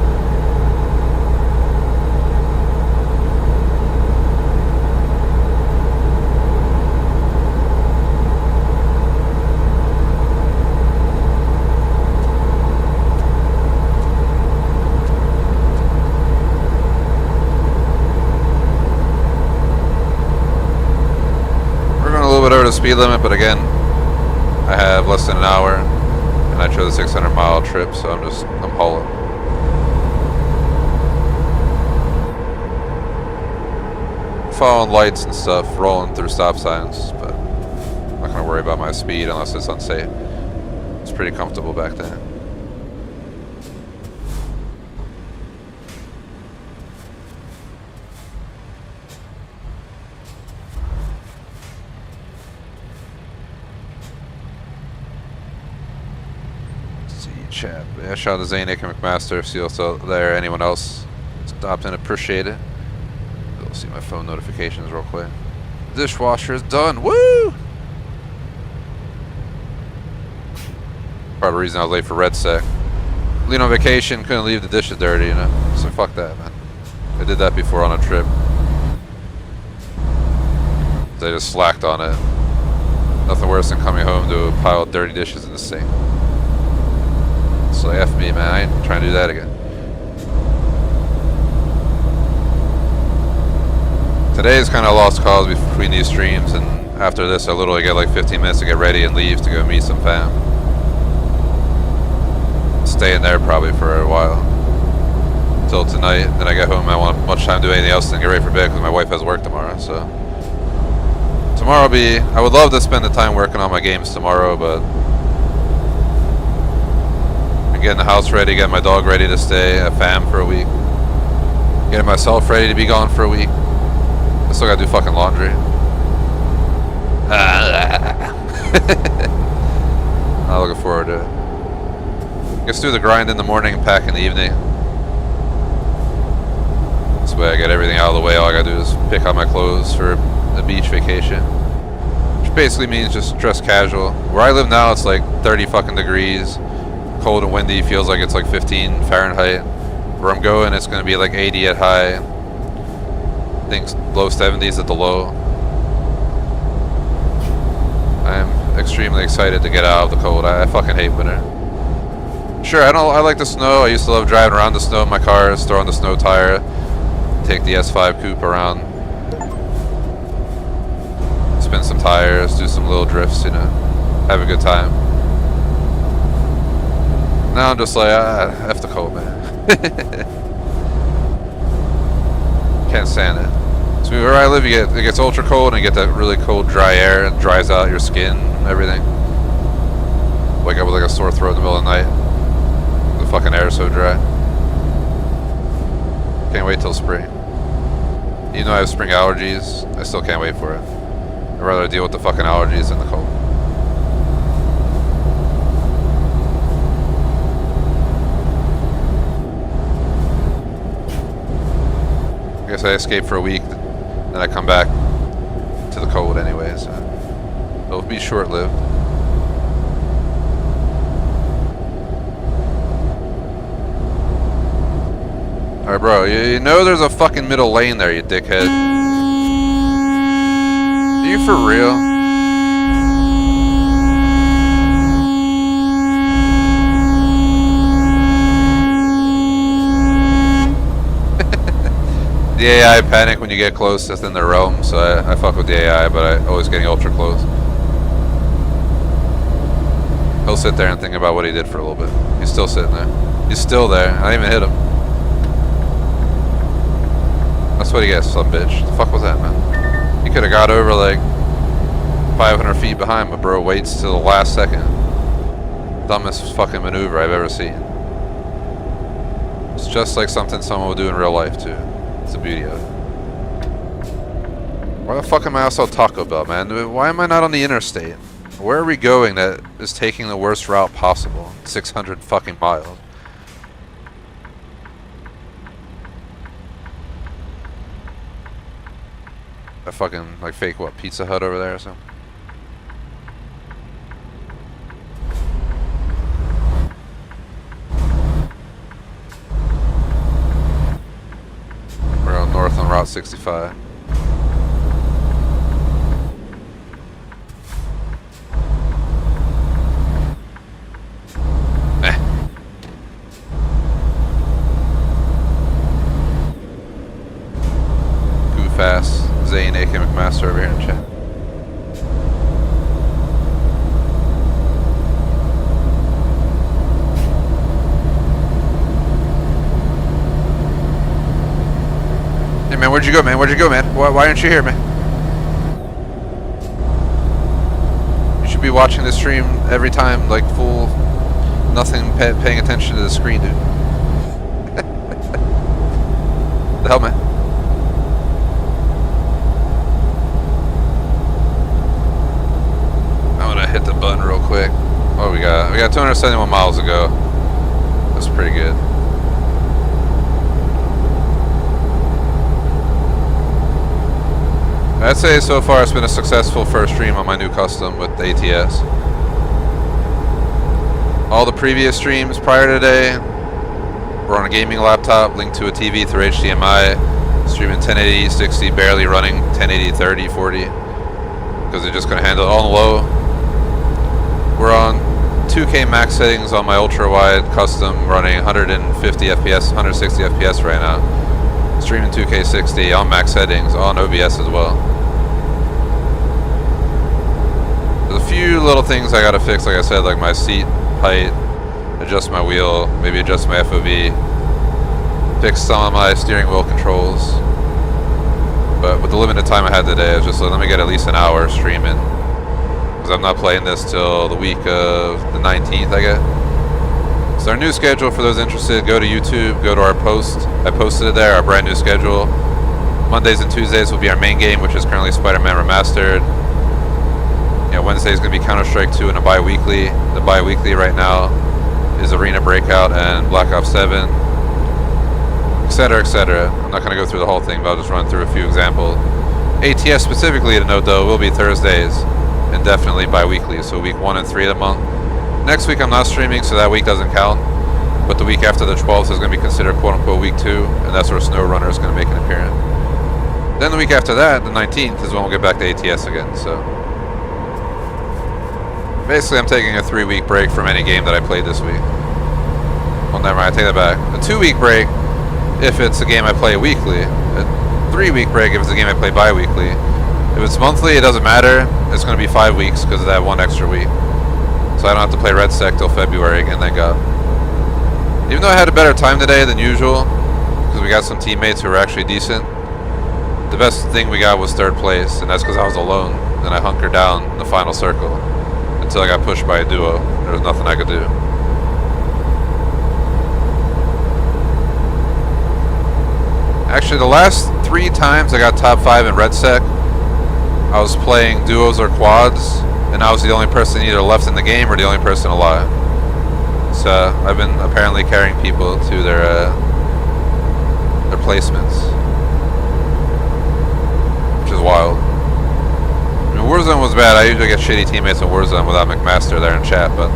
Over the speed limit, but again, I have less than an hour and I chose a 600-mile trip, so I'm hauling. Following lights and stuff, rolling through stop signs, but I'm not gonna worry about my speed unless it's unsafe. It's pretty comfortable back then. Chat. Yeah, shout out to Zane, and McMaster. See you also there. Anyone else stopped in, appreciate it. We'll see my phone notifications real quick. Dishwasher is done. Woo! Part of the reason I was late for Red Sec. Lean on vacation, couldn't leave the dishes dirty, you know. So fuck that, man. I did that before on a trip. They just slacked on it. Nothing worse than coming home to a pile of dirty dishes in the sink. So F me, man. I ain't trying to do that again. Today is kind of lost cause between these streams, and after this I literally get like 15 minutes to get ready and leave to go meet some fam. Stay in there probably for a while. Till tonight. Then I get home, I won't have much time to do anything else than get ready for bed because my wife has work tomorrow, so. Tomorrow will be, I would love to spend the time working on my games tomorrow, but getting the house ready, getting my dog ready to stay at fam for a week, getting myself ready to be gone for a week. I still gotta do fucking laundry. I'm looking forward to it. Let's do the grind in the morning and pack in the evening. This way I get everything out of the way. All I gotta do is pick out my clothes for a beach vacation, which basically means just dress casual. Where I live now, it's like 30 fucking degrees. Cold and windy, feels like it's like 15 Fahrenheit. Where I'm going, it's going to be like 80 at high. I think low 70s at the low. I am extremely excited to get out of the cold. I fucking hate winter. Sure, I like the snow. I used to love driving around the snow in my cars, throw on the snow tire, take the S5 coupe around, spin some tires, do some little drifts, you know, have a good time. Now I'm just like, F the cold, man. Can't stand it. So where I live, it gets ultra cold and you get that really cold, dry air. It dries out your skin and everything. Wake up with like a sore throat in the middle of the night. The fucking air is so dry. Can't wait till spring. Even though I have spring allergies, I still can't wait for it. I'd rather deal with the fucking allergies than the cold. I guess I escape for a week, then I come back to the cold anyways. So it'll be short-lived. Alright, bro, you know there's a fucking middle lane there, you dickhead. Are you for real? The AI panic when you get close within their realm, so I fuck with the AI, but I always getting ultra close. He'll sit there and think about what he did for a little bit. He's still sitting there. He's still there. I didn't even hit him. That's what he gets, some bitch. The fuck was that, man? He could have got over like 500 feet behind, but bro waits till the last second. Dumbest fucking maneuver I've ever seen. It's just like something someone would do in real life too. It's the beauty of it. Why the fuck am I also Taco Bell, man? Why am I not on the interstate? Where are we going that is taking the worst route possible? 600 fucking miles. A fucking, like, fake, what, Pizza Hut over there or something? We're going north on Route 65. Fast. Zane, AK McMaster over here in chat. Hey man, where'd you go, man? Where'd you go, man? Why aren't you here, man? You should be watching the stream every time, like full, nothing, paying attention to the screen, dude. The hell, man? Hit the button real quick. Oh, we got 271 miles to go. That's pretty good. I'd say so far it's been a successful first stream on my new custom with ATS. All the previous streams prior to today were on a gaming laptop linked to a TV through HDMI, streaming 1080, 60, barely running 1080, 30, 40 because they're just going to handle it all in low. We're on 2K max settings on my ultra wide custom, running 150 FPS, 160 FPS right now. Streaming 2K 60 on max settings, on OBS as well. There's a few little things I gotta fix, like I said, like my seat height, adjust my wheel, maybe adjust my FOV, fix some of my steering wheel controls. But with the limited time I had today, I was just like, let me get at least an hour streaming. Because I'm not playing this till the week of the 19th, I guess. So our new schedule, for those interested, go to YouTube, go to our post. I posted it there, our brand new schedule. Mondays and Tuesdays will be our main game, which is currently Spider-Man Remastered. Wednesday is going to be Counter-Strike 2 and a bi-weekly. The bi-weekly right now is Arena Breakout and Black Ops 7, etc., etc. I'm not going to go through the whole thing, but I'll just run through a few examples. ATS specifically, to note though, will be Thursdays. And definitely bi-weekly, so week 1 and 3 of the month. Next week I'm not streaming, so that week doesn't count. But the week after the 12th is going to be considered quote-unquote week 2, and that's where SnowRunner is going to make an appearance. Then the week after that, the 19th, is when we'll get back to ATS again, so... Basically, I'm taking a 3-week break from any game that I played this week. Well, never mind, I take that back. A 2-week break if it's a game I play weekly. A 3-week break if it's a game I play bi-weekly. If it's monthly, it doesn't matter. It's going to be 5 weeks because of that one extra week. So I don't have to play Red Sec till February again, thank God. Even though I had a better time today than usual, because we got some teammates who were actually decent, the best thing we got was 3rd place, and that's because I was alone. Then I hunkered down in the final circle until I got pushed by a duo. There was nothing I could do. Actually, the last 3 times I got top 5 in Red Sec, I was playing duos or quads, and I was the only person either left in the game or the only person alive. So I've been apparently carrying people to their placements, which is wild. I mean, Warzone was bad. I usually get shitty teammates in Warzone without McMaster there in chat, but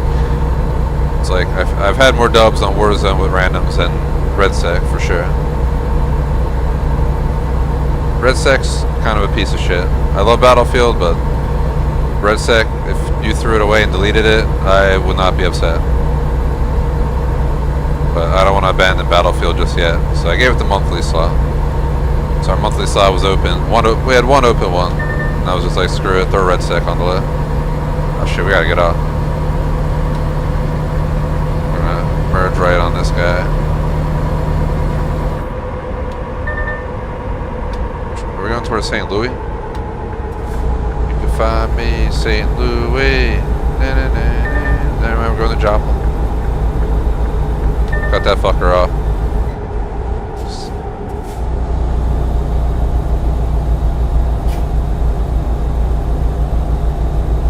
it's like I've had more dubs on Warzone with randoms than Red Sec for sure. Red Sec's kind of a piece of shit. I love Battlefield, but Red Sec, if you threw it away and deleted it, I would not be upset. But I don't want to abandon Battlefield just yet, so I gave it the monthly slot. So our monthly slot was open. We had one open one, and I was just like, screw it, throw Red Sec on the list. Oh shit, we gotta get off. We're gonna merge right on this guy. Are we going towards St. Louis? You can find me St. Louis. man, we're going to Joppa. Cut that fucker off.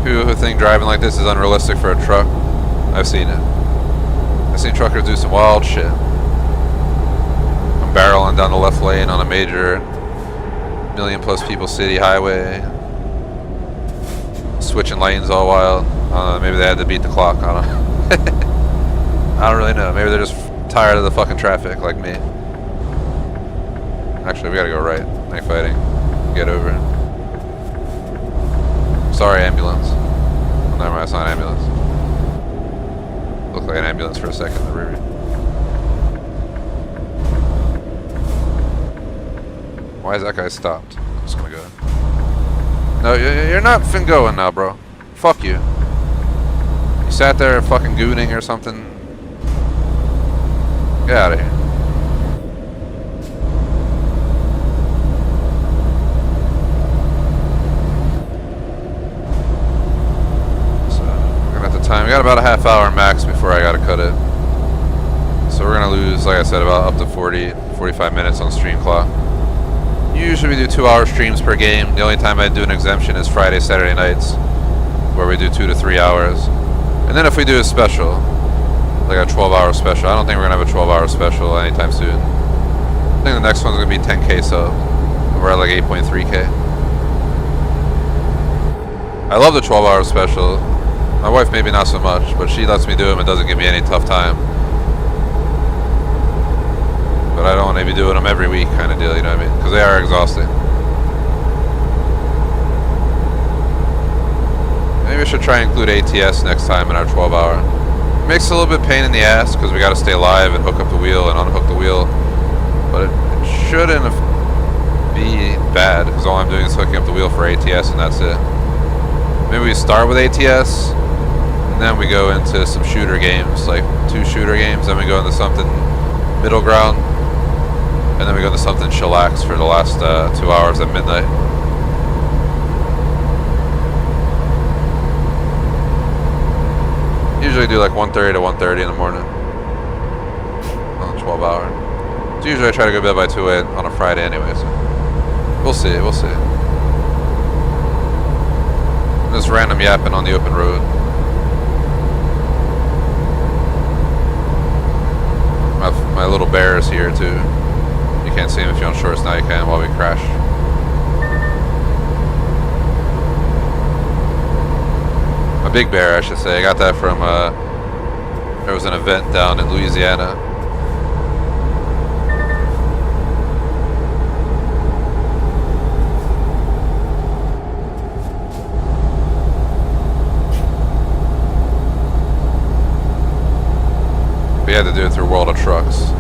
People who think driving like this is unrealistic for a truck, I've seen it. I've seen truckers do some wild shit. I'm barreling down the left lane on a major million-plus people city highway, switching lanes all wild. Maybe they had to beat the clock. I don't know. I don't really know. Maybe they're just tired of the fucking traffic like me. Actually, we gotta go right. Night fighting. Get over it. Sorry, ambulance. Oh, never mind, it's not an ambulance. Looked like an ambulance for a second in the rear. Why is that guy stopped? I'm just gonna go. No, you're not fin going now, bro. Fuck you. You sat there fucking gooning or something. Get out of here. So, we're gonna have to time. We got about a half hour max before I gotta cut it. So we're gonna lose, like I said, about up to 45 minutes on stream clock. Usually we do 2-hour streams per game. The only time I do an exemption is Friday, Saturday nights, where we do 2 to 3 hours. And then if we do a special, like a 12-hour special, I don't think we're gonna have a 12-hour special anytime soon. I think the next one's gonna be 10K subs. We're at like 8.3K. I love the 12-hour special. My wife maybe not so much, but she lets me do them and doesn't give me any tough time. But I don't want to be doing them every week kind of deal, you know what I mean? Because they are exhausting. Maybe I should try and include ATS next time in our 12-hour. It makes it a little bit pain in the ass because we got to stay live and hook up the wheel and unhook the wheel. But it shouldn't be bad because all I'm doing is hooking up the wheel for ATS and that's it. Maybe we start with ATS and then we go into some shooter games, like 2 shooter games, then we go into something middle ground. And then we go to something chillax for the last 2 hours at midnight. Usually do like 1:30 to 1:30 in the morning on the 12-hour. So usually I try to go to bed by 2 on a Friday anyway. So we'll see. We'll see. Just random yapping on the open road. My little bear is here too. You can't see him if you're on shorts, now you can while we crash. A big bear, I should say. I got that from, there was an event down in Louisiana. We had to do it through World of Trucks.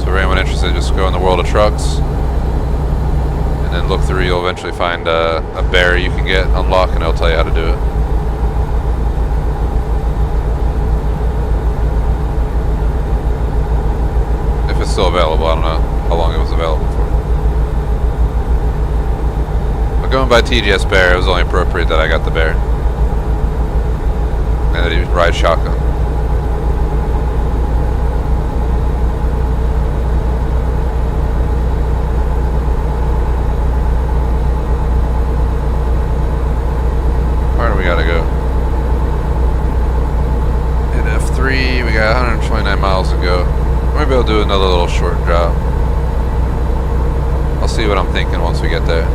So for anyone interested, just go in the World of Trucks and then look through. You'll eventually find a bear you can get, unlock, and it'll tell you how to do it. If it's still available, I don't know how long it was available for. But going by TGS Bear, it was only appropriate that I got the bear. And that he rides shotgun. We gotta go. In F3, we got 129 miles to go. Maybe I'll do another little short drop. I'll see what I'm thinking once we get there.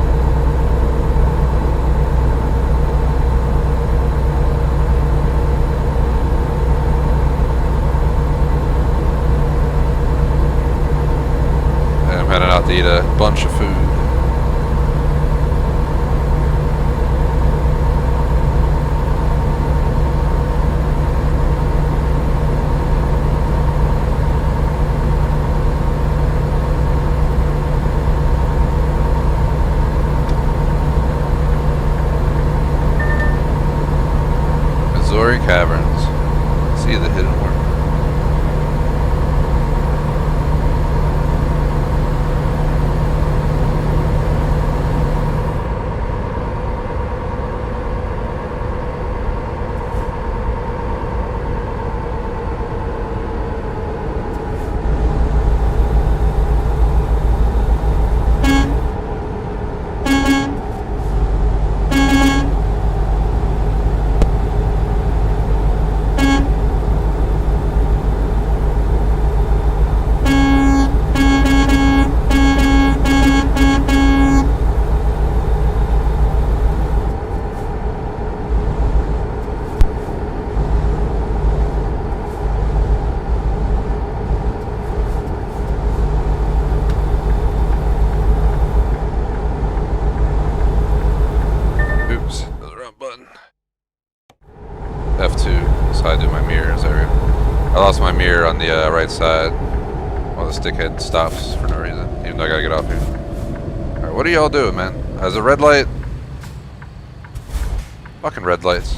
And I'm heading out to eat a bunch of food. Caverns. See the hidden work. the right side while the stickhead stops for no reason, even though I gotta get off here. Alright, what are y'all doing, man? As a red light? Fucking red lights.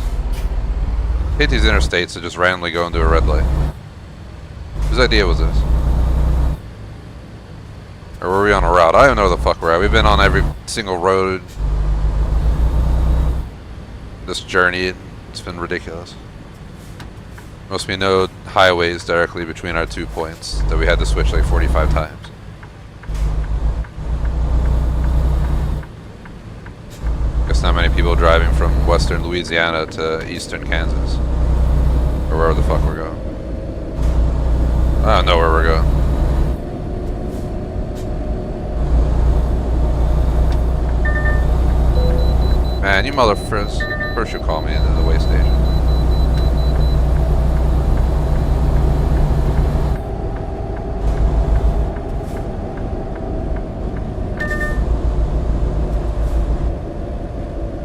Hate these interstates that just randomly go into a red light. Whose idea was this? Or were we on a route? I don't know where the fuck we're at. We've been on every single road this journey. It's been ridiculous. Must be no highways directly between our 2 points that we had to switch like 45 times. Guess not many people driving from western Louisiana to eastern Kansas. Or wherever the fuck we're going. I don't know where we're going. Man, you motherfuckers. First you call me into the way station.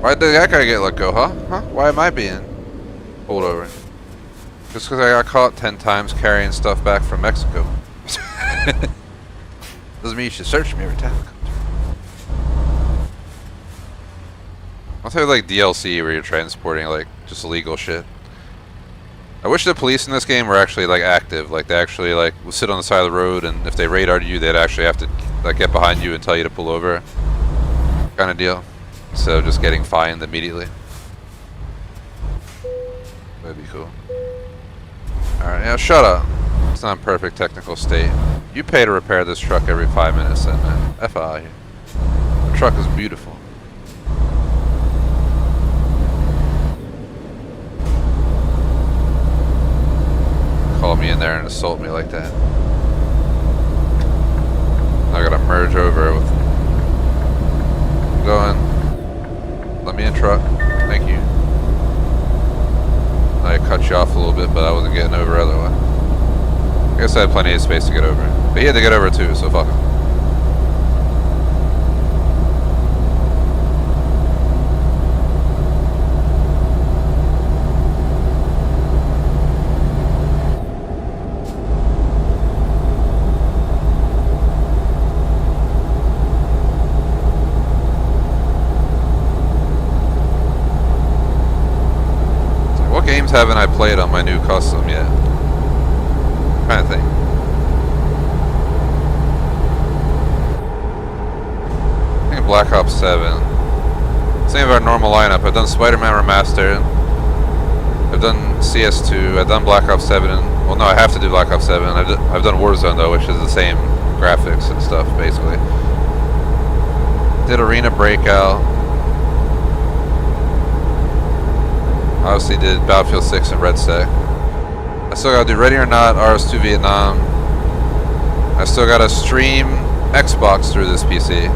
Why did that guy get let go, huh? Why am I being pulled over? Just because I got caught 10 times carrying stuff back from Mexico. Doesn't mean you should search me every time. I'll tell you like DLC where you're transporting like just illegal shit. I wish the police in this game were actually like active. Like they actually like would sit on the side of the road, and if they radared you, they'd actually have to like get behind you and tell you to pull over. Kind of deal. Instead of just getting fined immediately. That'd be cool. Alright, yeah, shut up. It's not in perfect technical state. You pay to repair this truck every 5 minutes then, man. F out here. The truck is beautiful. Call me in there and assault me like that. I gotta merge over with... Going. Let me in truck. Thank you. I cut you off a little bit, but I wasn't getting over otherwise. I guess I had plenty of space to get over. But he had to get over too, so fuck him. Games haven't I played on my new custom yet? I'm trying to think. I think Black Ops 7. Same of our normal lineup. I've done Spider-Man Remastered. I've done CS2. I've done Black Ops 7. Well, no, I have to do Black Ops 7. I've done Warzone though, which is the same graphics and stuff basically. Did Arena Breakout. Obviously did Battlefield 6 and Red Sec. I still gotta do Ready or Not, RS2 Vietnam. I still gotta stream Xbox through this PC.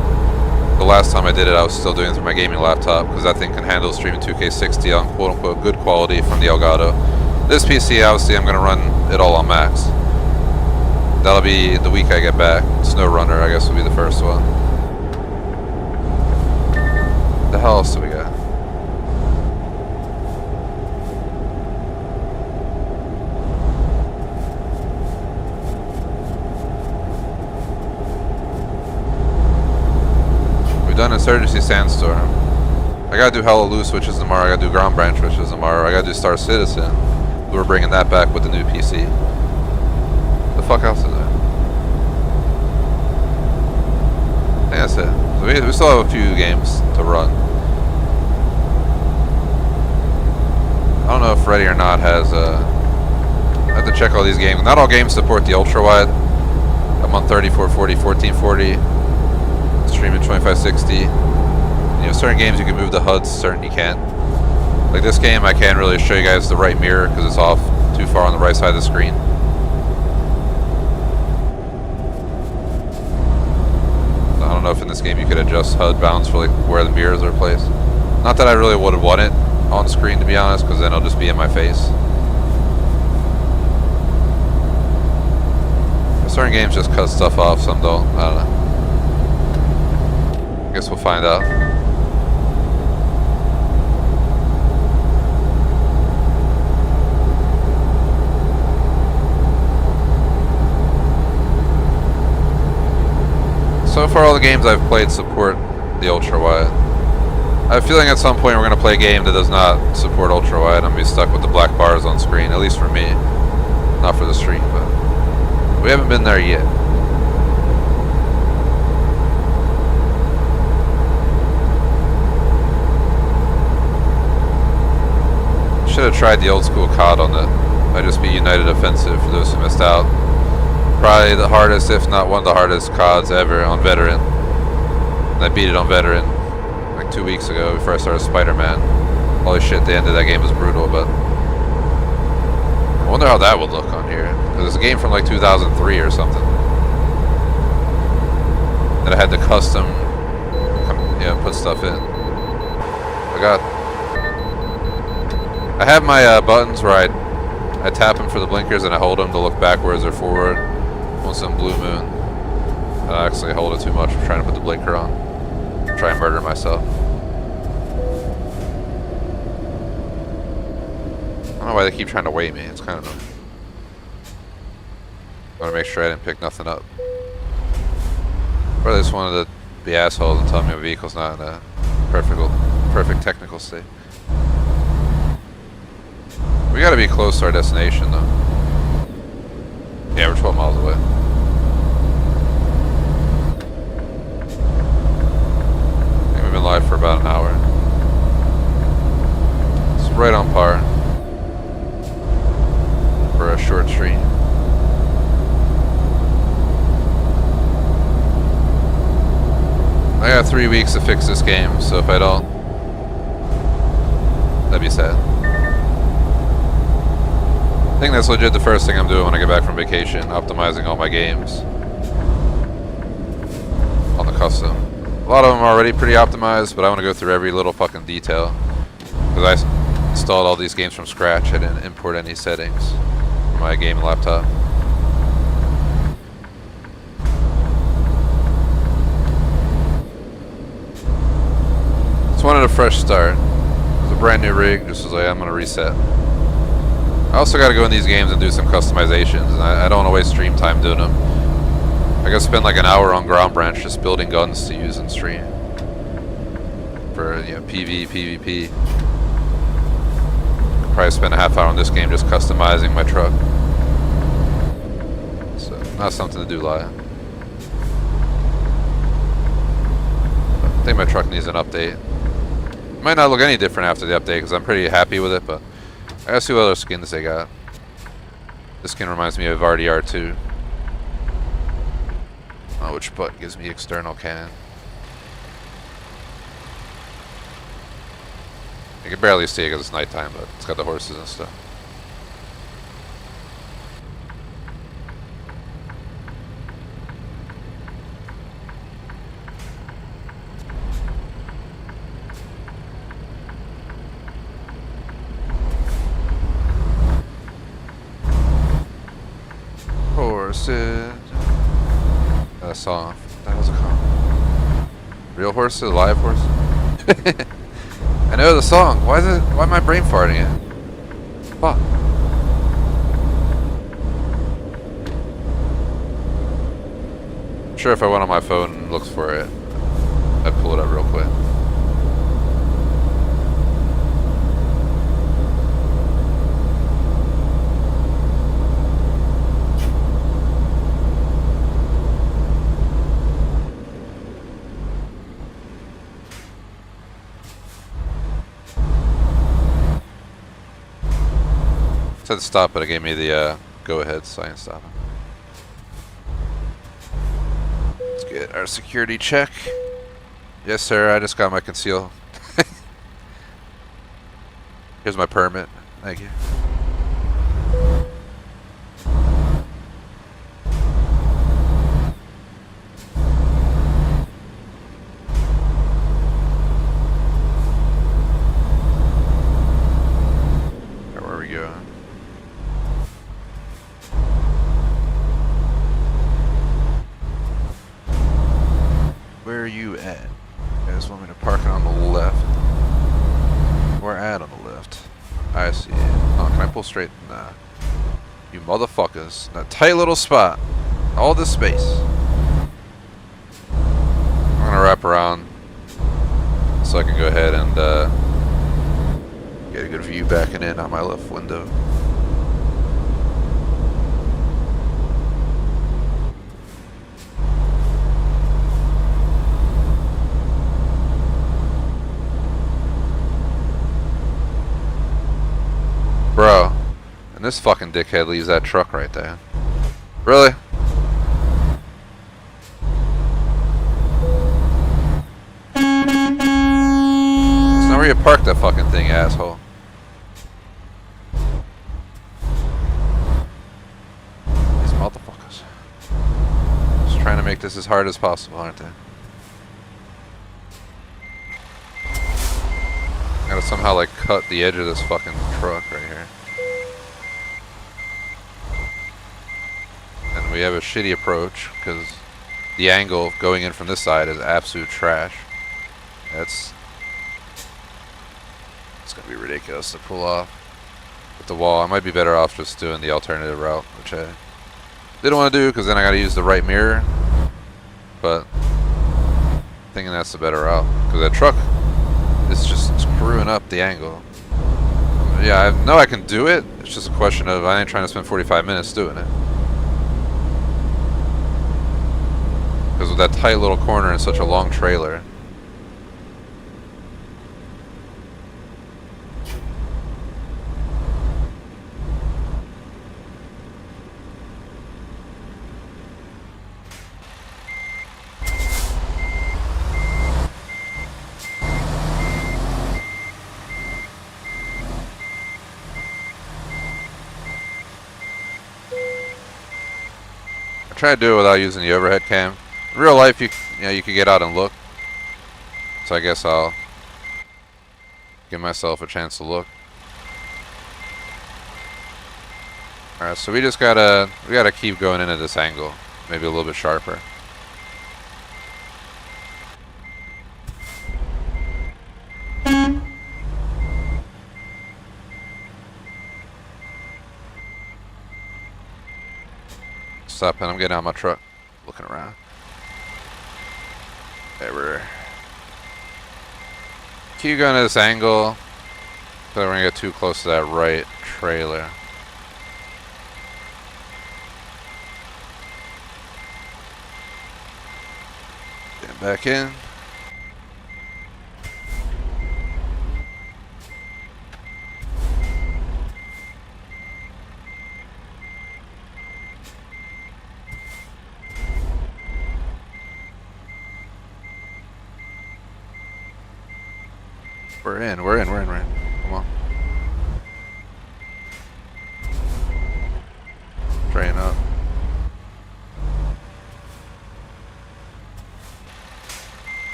The last time I did it, I was still doing it through my gaming laptop because that thing can handle streaming 2K60 on quote-unquote good quality from the Elgato. This PC, obviously, I'm gonna run it all on max. That'll be the week I get back. SnowRunner, I guess, will be the first one. What the hell else do we got? Done Insurgency Sandstorm. I gotta do Hella Loose, which is tomorrow. I gotta do Ground Branch, which is tomorrow. I gotta do Star Citizen. We're bringing that back with the new PC. The fuck else is there? I think that's it. So we still have a few games to run. I don't know if Ready or Not has I have to check all these games. Not all games support the ultra wide. I'm on 3440, 1440. Streaming 2560. You know, certain games you can move the HUDs, certain you can't. Like this game, I can't really show you guys the right mirror because it's off too far on the right side of the screen. I don't know if in this game you could adjust HUD bounds for like where the mirrors are placed. Not that I really would want it on screen, to be honest, because then it'll just be in my face. Certain games just cut stuff off, some don't. I don't know. I guess we'll find out. So far all the games I've played support the ultra-wide. I have a feeling at some point we're going to play a game that does not support ultra-wide. I'm going to be stuck with the black bars on screen, at least for me. Not for the stream, but we haven't been there yet. Should have tried the old school COD on it. Might just be United Offensive for those who missed out. Probably the hardest, if not one of the hardest CODs ever on Veteran. And I beat it on Veteran like 2 weeks ago before I started Spider-Man. Holy shit, the end of that game was brutal, but I wonder how that would look on here. Because it's a game from like 2003 or something. That I had to custom, put stuff in. I have my buttons where I tap them for the blinkers and I hold them to look backwards or forward. Once in Blue Moon. And I actually hold it too much. I'm trying to put the blinker on. Try and murder myself. I don't know why they keep trying to weigh me. It's kind of annoying. I want to make sure I didn't pick nothing up. Or they just wanted to be assholes and tell me my vehicle's not in a perfect technical state. We gotta be close to our destination though. Yeah, we're 12 miles away. I think we've been live for about an hour. It's right on par for a short stream. I got 3 weeks to fix this game, so if I don't, that'd be sad. I think that's legit the first thing I'm doing when I get back from vacation, optimizing all my games on the custom. A lot of them are already pretty optimized, but I want to go through every little fucking detail because I installed all these games from scratch. I didn't import any settings from my gaming laptop. Just wanted a fresh start. It was a brand new rig, just was like, I'm gonna reset. I also gotta go in these games and do some customizations, and I don't wanna waste stream time doing them. I gotta spend like an hour on Ground Branch just building guns to use in stream. For, PV, PvP. Probably spend a half hour on this game just customizing my truck. So, not something to do live. I think my truck needs an update. It might not look any different after the update because I'm pretty happy with it, but I gotta see what other skins they got. This skin reminds me of RDR2. Oh, which button gives me external cannon? I can barely see it because it's nighttime, but it's got the horses and stuff. Horses. That song. That was a call. Real horses, live horses. I know the song. Why am my brain farting it? Fuck. I'm sure if I went on my phone and looked for it, I'd pull it up real quick. Said stop, but it gave me the go ahead, so I can stop it. Let's get our security check. Yes, sir, I just got my conceal. Here's my permit. Thank you. Where are we going? Where are you at? You guys want me to park it on the left? Where at on the left? I see it. Oh, can I pull straight? Nah. You motherfuckers. That tight little spot. All this space. out my left window. Bro, and this fucking dickhead leaves that truck right there. Really? It's not where you park that fucking thing, asshole. These motherfuckers. Just trying to make this as hard as possible, aren't they? Gotta somehow like cut the edge of this fucking truck right here. And we have a shitty approach because the angle going in from this side is absolute trash. It's gonna be ridiculous to pull off with the wall. I might be better off just doing the alternative route, which I didn't want to do because then I gotta use the right mirror. But I'm thinking that's the better route because that truck is just screwing up the angle. Yeah, I know I can do it. It's just a question of I ain't trying to spend 45 minutes doing it. Because with that tight little corner and such a long trailer. Try to do it without using the overhead cam. In real life, you could get out and look. So I guess I'll give myself a chance to look. All right, so we gotta keep going into this angle, maybe a little bit sharper. Stop, and I'm getting out of my truck, looking around. There we're. Keep going to this angle. So we're gonna get too close to that right trailer. Get back in. We're in. Come on. Train up.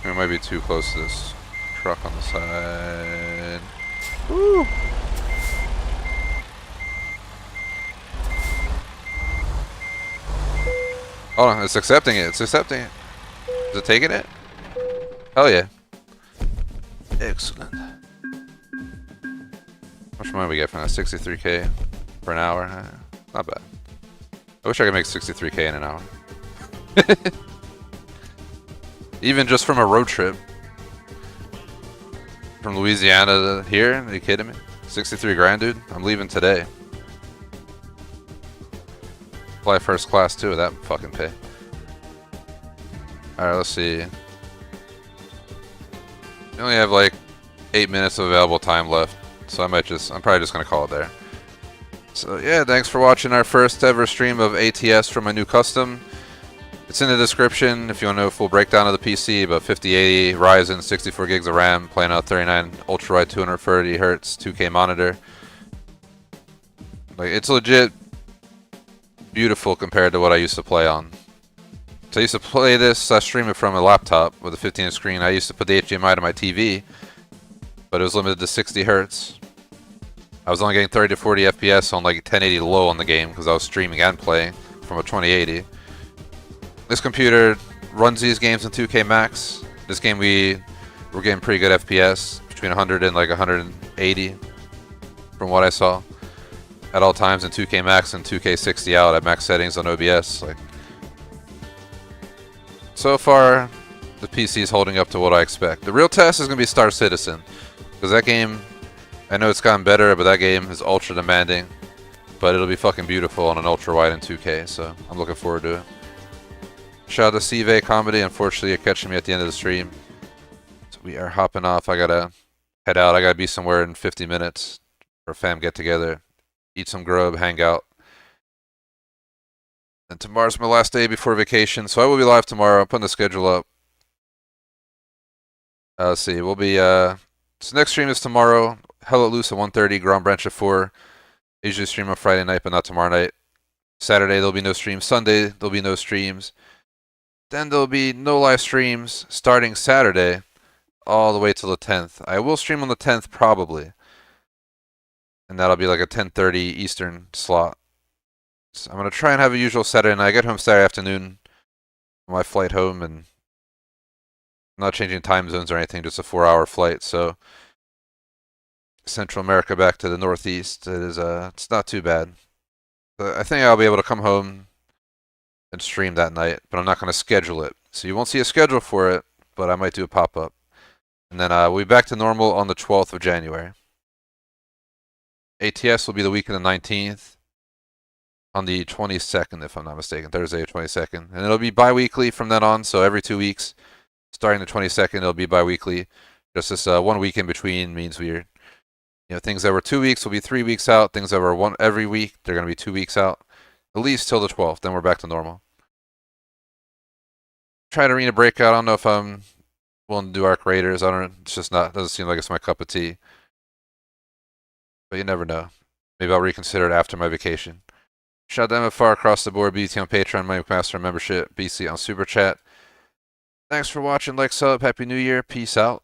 We might be too close to this truck on the side. Woo! Hold on, it's accepting it. Is it taking it? Hell yeah. Excellent. How much money we get from that? 63k for an hour? Not bad. I wish I could make 63k in an hour. Even just from a road trip. From Louisiana to here? Are you kidding me? 63 grand, dude. I'm leaving today. Fly first class too with that fucking pay. Alright, let's see. We only have like 8 minutes of available time left, so I'm probably just gonna call it there. So yeah, thanks for watching our first ever stream of ATS from my new custom. It's in the description if you want to know a full breakdown of the PC, but 5080 Ryzen, 64 gigs of RAM, playing out 39 ultra-wide 230 Hz 2K monitor. Like, it's legit beautiful compared to what I used to play on. So I used to play this, I stream it from a laptop with a 15-inch screen. I used to put the HDMI to my TV, but it was limited to 60 Hz. I was only getting 30 to 40 FPS on like 1080 low on the game because I was streaming and playing from a 2080. This computer runs these games in 2K max. This game we're getting pretty good FPS, between 100 and like 180 from what I saw at all times in 2K max and 2K 60 out at max settings on OBS. Like, so far, the PC is holding up to what I expect. The real test is going to be Star Citizen, because that game, I know it's gotten better, but that game is ultra demanding. But it'll be fucking beautiful on an ultra wide in 2K, so I'm looking forward to it. Shout out to Lxiii Comedy. Unfortunately, you're catching me at the end of the stream. So we are hopping off. I gotta head out. I gotta be somewhere in 50 minutes for a fam get together, eat some grub, hang out. And tomorrow's my last day before vacation, so I will be live tomorrow. I'm putting the schedule up. Let's see. We'll be so next stream is tomorrow. Hell at Loose at 1:30. Grand Branch at 4. I usually stream on Friday night, but not tomorrow night. Saturday there'll be no streams. Sunday there'll be no streams. Then there'll be no live streams starting Saturday all the way till the 10th. I will stream on the 10th probably. And that'll be like a 10:30 Eastern slot. So I'm going to try and have a usual Saturday night. I get home Saturday afternoon on my flight home, and I'm not changing time zones or anything, just a 4-hour flight. So Central America back to the Northeast, it's not too bad. But I think I'll be able to come home and stream that night, but I'm not going to schedule it. So you won't see a schedule for it, but I might do a pop-up. And then we'll be back to normal on the 12th of January. ATS will be the week of the 19th. On the 22nd, if I'm not mistaken, Thursday, 22nd. And it'll be bi-weekly from then on, so every 2 weeks. Starting the 22nd, it'll be bi-weekly. Just this 1 week in between means we're, things that were 2 weeks will be 3 weeks out. Things that were one every week, they're going to be 2 weeks out. At least till the 12th, then we're back to normal. Try to arena breakout. I don't know if I'm willing to do Arc Raiders. It's just not, doesn't seem like it's my cup of tea. But you never know. Maybe I'll reconsider it after my vacation. Shout out to MFR across the board, BT on Patreon, Mike Master on membership, BC on Superchat. Thanks for watching, like, sub, Happy New Year, peace out.